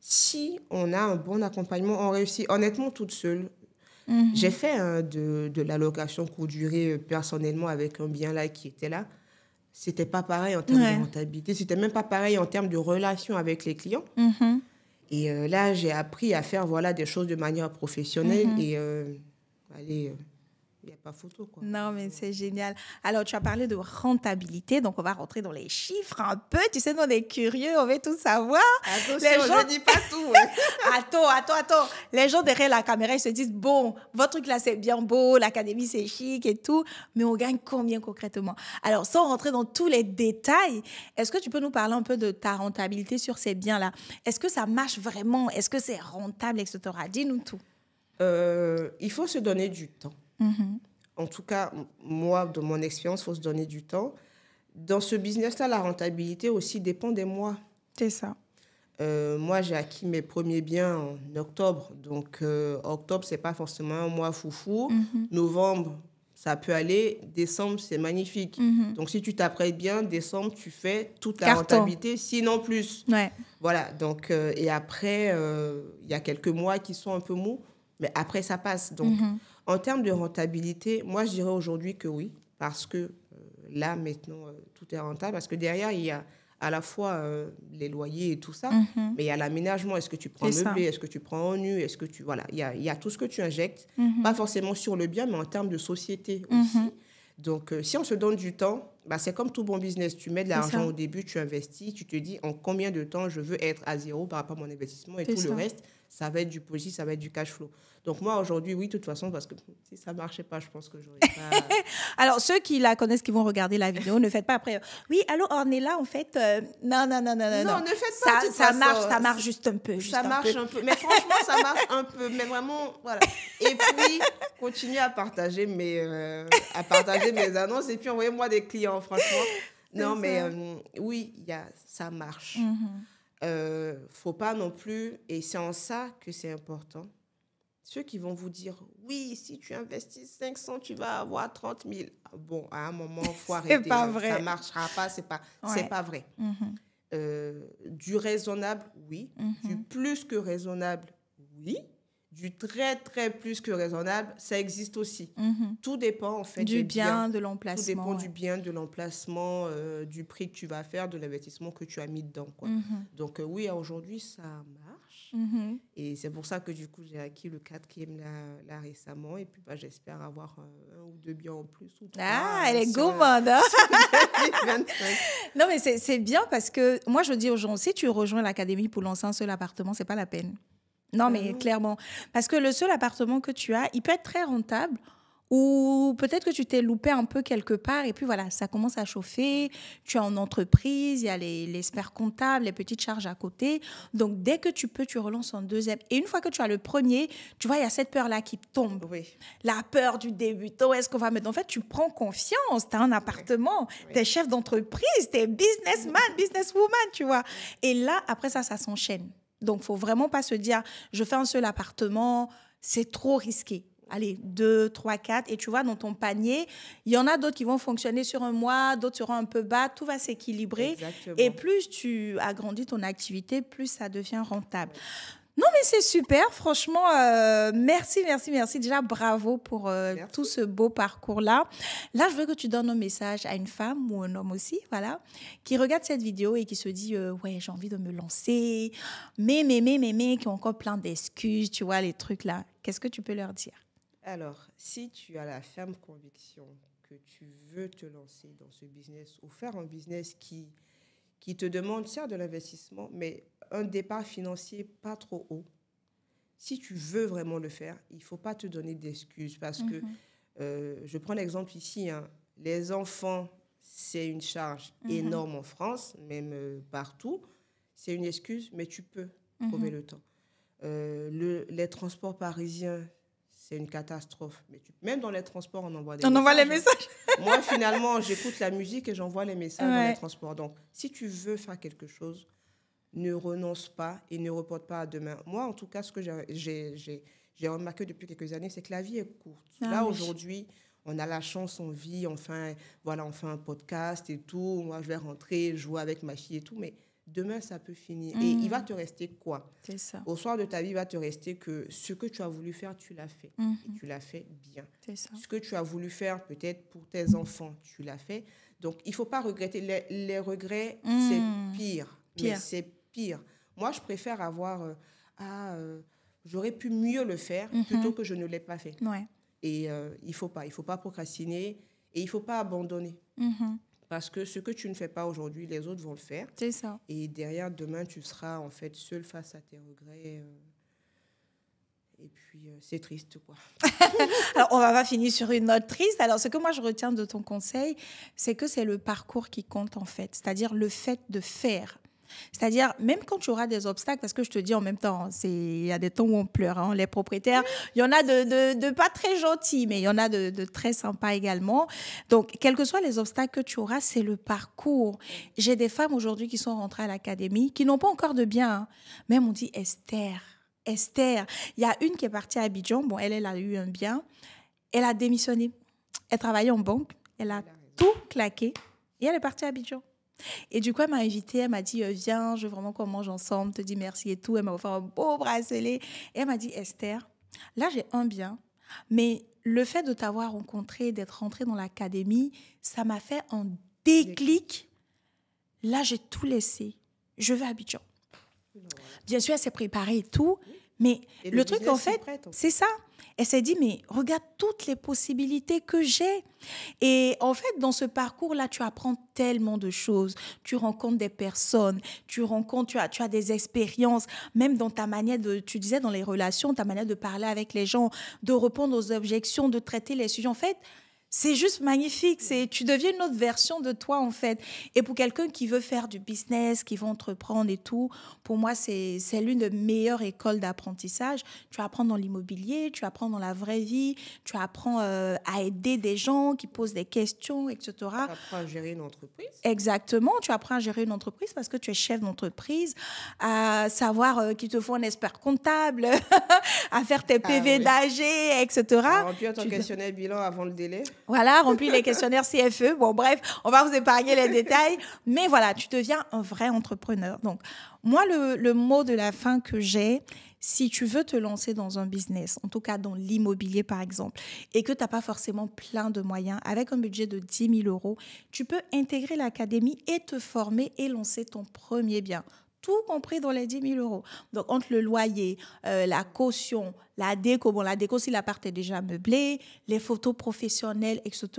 si on a un bon accompagnement, on réussit. Honnêtement, toute seule, j'ai fait de la location courte durée personnellement avec un bien là qui était là. C'était pas pareil en termes de rentabilité, c'était même pas pareil en termes de relation avec les clients. Et là, j'ai appris à faire des choses de manière professionnelle et allez, il n'y a pas photo, quoi. Non, mais c'est génial. Alors, tu as parlé de rentabilité, donc on va rentrer dans les chiffres un peu. Tu sais, nous, on est curieux, on veut tout savoir. Attention, je ne dis pas tout. Attends. Les gens derrière la caméra, ils se disent, bon, votre truc là, c'est bien beau, l'académie, c'est chic et tout, mais on gagne combien concrètement? Alors, sans rentrer dans tous les détails, est-ce que tu peux nous parler un peu de ta rentabilité sur ces biens-là? Est-ce que ça marche vraiment? Est-ce que c'est rentable, etc.? Dis-nous tout. Il faut se donner du temps. En tout cas, moi, de mon expérience, il faut se donner du temps. Dans ce business-là, la rentabilité aussi dépend des mois. C'est ça. Moi, j'ai acquis mes premiers biens en octobre. Donc, octobre, ce n'est pas forcément un mois foufou. Novembre, ça peut aller. Décembre, c'est magnifique. Donc, si tu t'apprêtes bien, décembre, tu fais toute la rentabilité, sinon plus. Ouais. Voilà. Donc, et après, il y a quelques mois qui sont un peu mous, mais après, ça passe. Donc, en termes de rentabilité, moi, je dirais aujourd'hui que oui, parce que là, maintenant, tout est rentable. Parce que derrière, il y a à la fois les loyers et tout ça, mais il y a l'aménagement. Est-ce que tu prends meublé? Est-ce que tu prends en nu? Est-ce que tu... Voilà, il y a tout ce que tu injectes, pas forcément sur le bien, mais en termes de société aussi. Donc, si on se donne du temps, c'est comme tout bon business. Tu mets de l'argent au début, tu investis, tu te dis en combien de temps je veux être à zéro par rapport à mon investissement et tout le reste, ça va être du positif, ça va être du cash flow. Donc, moi, aujourd'hui, oui, de toute façon, parce que si ça ne marchait pas, je pense que j'aurais pas... Alors, ceux qui la connaissent, qui vont regarder la vidéo, ne faites pas après. Oui, allô, Ornella, en fait... Non. Non, ne faites pas ça marche juste un peu. Ça marche un peu. Mais franchement, ça marche un peu. Mais vraiment, voilà. Et puis, continuez à partager mes annonces et puis envoyez-moi des clients, franchement. Non, mais oui, ça marche. Faut pas non plus... Et c'est en ça que c'est important. Ceux qui vont vous dire, oui, si tu investis 500, tu vas avoir 30 000. Bon, à un moment, il faut arrêter. C'est pas vrai. Ça ne marchera pas, c'est pas vrai. Du raisonnable, oui. Du plus que raisonnable, oui. Du très, très plus que raisonnable, ça existe aussi. Tout dépend, en fait, du bien, de l'emplacement. Tout dépend du bien, de l'emplacement, du prix que tu vas faire, de l'investissement que tu as mis dedans, quoi. Donc, oui, aujourd'hui, ça marche. Et c'est pour ça que, du coup, j'ai acquis le 4e là récemment. Et puis, j'espère avoir un ou deux biens en plus. Ou 3, elle est gourmande, hein? Non, mais c'est bien parce que moi, je dis aux gens, si tu rejoins l'académie pour lancer un seul appartement, c'est pas la peine. Non, mais clairement. Parce que le seul appartement que tu as, il peut être très rentable ou peut-être que tu t'es loupé un peu quelque part et puis voilà, ça commence à chauffer. Tu es en entreprise, il y a les experts comptables, les petites charges à côté. Donc, dès que tu peux, tu relances un deuxième. Et une fois que tu as le premier, tu vois, il y a cette peur-là qui tombe. Oui. La peur du débutant, est-ce qu'on va mettre... En fait, tu prends confiance, tu as un appartement, tu es chef d'entreprise, tu es businessman, businesswoman, tu vois. Et là, après ça s'enchaîne. Donc, il ne faut vraiment pas se dire, je fais un seul appartement, c'est trop risqué. Allez, 2, 3, 4. Et tu vois, dans ton panier, il y en a d'autres qui vont fonctionner sur un mois, d'autres seront un peu bas. Tout va s'équilibrer. Exactement. Et plus tu agrandis ton activité, plus ça devient rentable. Non, mais c'est super. Franchement, merci. Déjà, bravo pour tout ce beau parcours-là. Là, je veux que tu donnes un message à une femme ou un homme aussi, voilà, qui regarde cette vidéo et qui se dit, ouais, j'ai envie de me lancer, mais, qui ont encore plein d'excuses, tu vois, les trucs là. Qu'est-ce que tu peux leur dire? Alors, si tu as la ferme conviction que tu veux te lancer dans ce business ou faire un business qui qui te demandent, certes, de l'investissement, mais un départ financier pas trop haut. Si tu veux vraiment le faire, il ne faut pas te donner d'excuses parce que, je prends l'exemple ici, hein, les enfants, c'est une charge énorme en France, même partout. C'est une excuse, mais tu peux trouver le temps. Les transports parisiens, c'est une catastrophe. Mais même dans les transports, on envoie des messages. On envoie les messages. Moi, finalement, j'écoute la musique et j'envoie les messages dans les transports. Donc, si tu veux faire quelque chose, ne renonce pas et ne reporte pas à demain. Moi, en tout cas, ce que j'ai remarqué depuis quelques années, c'est que la vie est courte. Là, aujourd'hui, on a la chance, on vit, on fait un podcast et tout. Moi, je vais rentrer, jouer avec ma fille et tout. Mais demain, ça peut finir. Et il va te rester quoi? C'est ça. Au soir de ta vie, il va te rester que ce que tu as voulu faire, tu l'as fait. Et tu l'as fait bien. C'est ça. Ce que tu as voulu faire, peut-être pour tes enfants, tu l'as fait. Donc, il ne faut pas regretter. Les regrets, c'est pire. Mais c'est pire. Moi, je préfère avoir... j'aurais pu mieux le faire plutôt que je ne l'ai pas fait. Ouais. Et il ne faut pas procrastiner et il ne faut pas abandonner. Parce que ce que tu ne fais pas aujourd'hui, les autres vont le faire. C'est ça. Et derrière, demain, tu seras en fait seul face à tes regrets. Et puis, c'est triste, quoi. Alors, on va pas finir sur une note triste. Alors, ce que moi, je retiens de ton conseil, c'est que c'est le parcours qui compte, en fait. C'est-à-dire le fait de faire. C'est-à-dire, même quand tu auras des obstacles, parce que je te dis en même temps, il y a des temps où on pleure, hein, les propriétaires, il y en a de pas très gentils, mais il y en a de très sympas également. Donc, quels que soient les obstacles que tu auras, c'est le parcours. J'ai des femmes aujourd'hui qui sont rentrées à l'académie, qui n'ont pas encore de bien, hein. Même on dit Esther, il y a une qui est partie à Abidjan, bon, elle a eu un bien, elle a démissionné, elle travaillait en banque, elle a tout claqué et elle est partie à Abidjan. Et du coup, elle m'a invitée, elle m'a dit, viens, je veux vraiment qu'on mange ensemble, te dis merci et tout. Elle m'a offert un beau bracelet. Et elle m'a dit, Esther, là, j'ai un bien, mais le fait de t'avoir rencontrée, d'être rentrée dans l'académie, ça m'a fait un déclic. Là, j'ai tout laissé. Je vais à Abidjan. Bien sûr, elle s'est préparée et tout, mais et le truc, en fait, c'est ça. Elle s'est dit, mais regarde toutes les possibilités que j'ai. Et en fait, dans ce parcours-là, tu apprends tellement de choses. Tu rencontres des personnes, tu as des expériences, même dans ta manière tu disais dans les relations, ta manière de parler avec les gens, de répondre aux objections, de traiter les sujets. En fait, c'est juste magnifique. Tu deviens une autre version de toi, en fait. Et pour quelqu'un qui veut faire du business, qui veut entreprendre et tout, pour moi, c'est l'une des meilleures écoles d'apprentissage. Tu apprends dans l'immobilier, tu apprends dans la vraie vie, tu apprends à aider des gens qui posent des questions, etc. Tu apprends à gérer une entreprise. Exactement. Tu apprends à gérer une entreprise parce que tu es chef d'entreprise, à savoir qu'il te faut un expert comptable, à faire tes PV d'AG, etc. À remplir ton questionnaire bilan avant le délai. Voilà, remplir les questionnaires CFE. Bon, bref, on va vous épargner les détails. Mais voilà, tu deviens un vrai entrepreneur. Donc, moi, le mot de la fin que j'ai, si tu veux te lancer dans un business, en tout cas dans l'immobilier par exemple, et que tu n'as pas forcément plein de moyens, avec un budget de 10 000 €, tu peux intégrer l'académie et te former et lancer ton premier bien. Tout compris dans les 10 000 €. Donc, entre le loyer, la caution, la déco, bon, la déco, si l'appart est déjà meublé, les photos professionnelles, etc.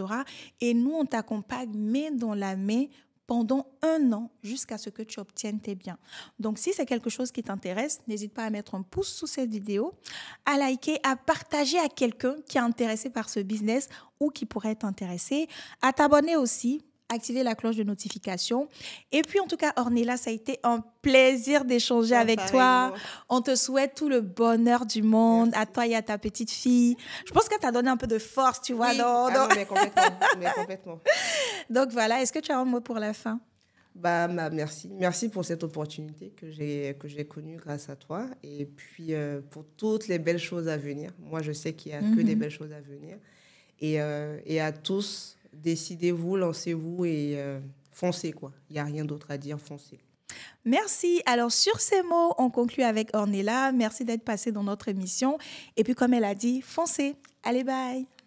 Et nous, on t'accompagne main dans la main pendant 1 an jusqu'à ce que tu obtiennes tes biens. Donc, si c'est quelque chose qui t'intéresse, n'hésite pas à mettre un pouce sous cette vidéo, à liker, à partager à quelqu'un qui est intéressé par ce business ou qui pourrait être intéressé, à t'abonner aussi, activer la cloche de notification. Et puis, en tout cas, Ornella, ça a été un plaisir d'échanger avec toi. On te souhaite tout le bonheur du monde. Merci. À toi et à ta petite fille. Je pense qu'elle t'a donné un peu de force, tu vois. Oui. Non, mais complètement. Donc, voilà. Est-ce que tu as un mot pour la fin? Merci. Merci pour cette opportunité que j'ai connue grâce à toi. Et puis, pour toutes les belles choses à venir. Moi, je sais qu'il n'y a que des belles choses à venir. Et à tous, décidez-vous, lancez-vous et foncez, quoi. Il n'y a rien d'autre à dire, foncez. Merci. Alors, sur ces mots, on conclut avec Ornella. Merci d'être passée dans notre émission. Et puis, comme elle a dit, foncez. Allez, bye.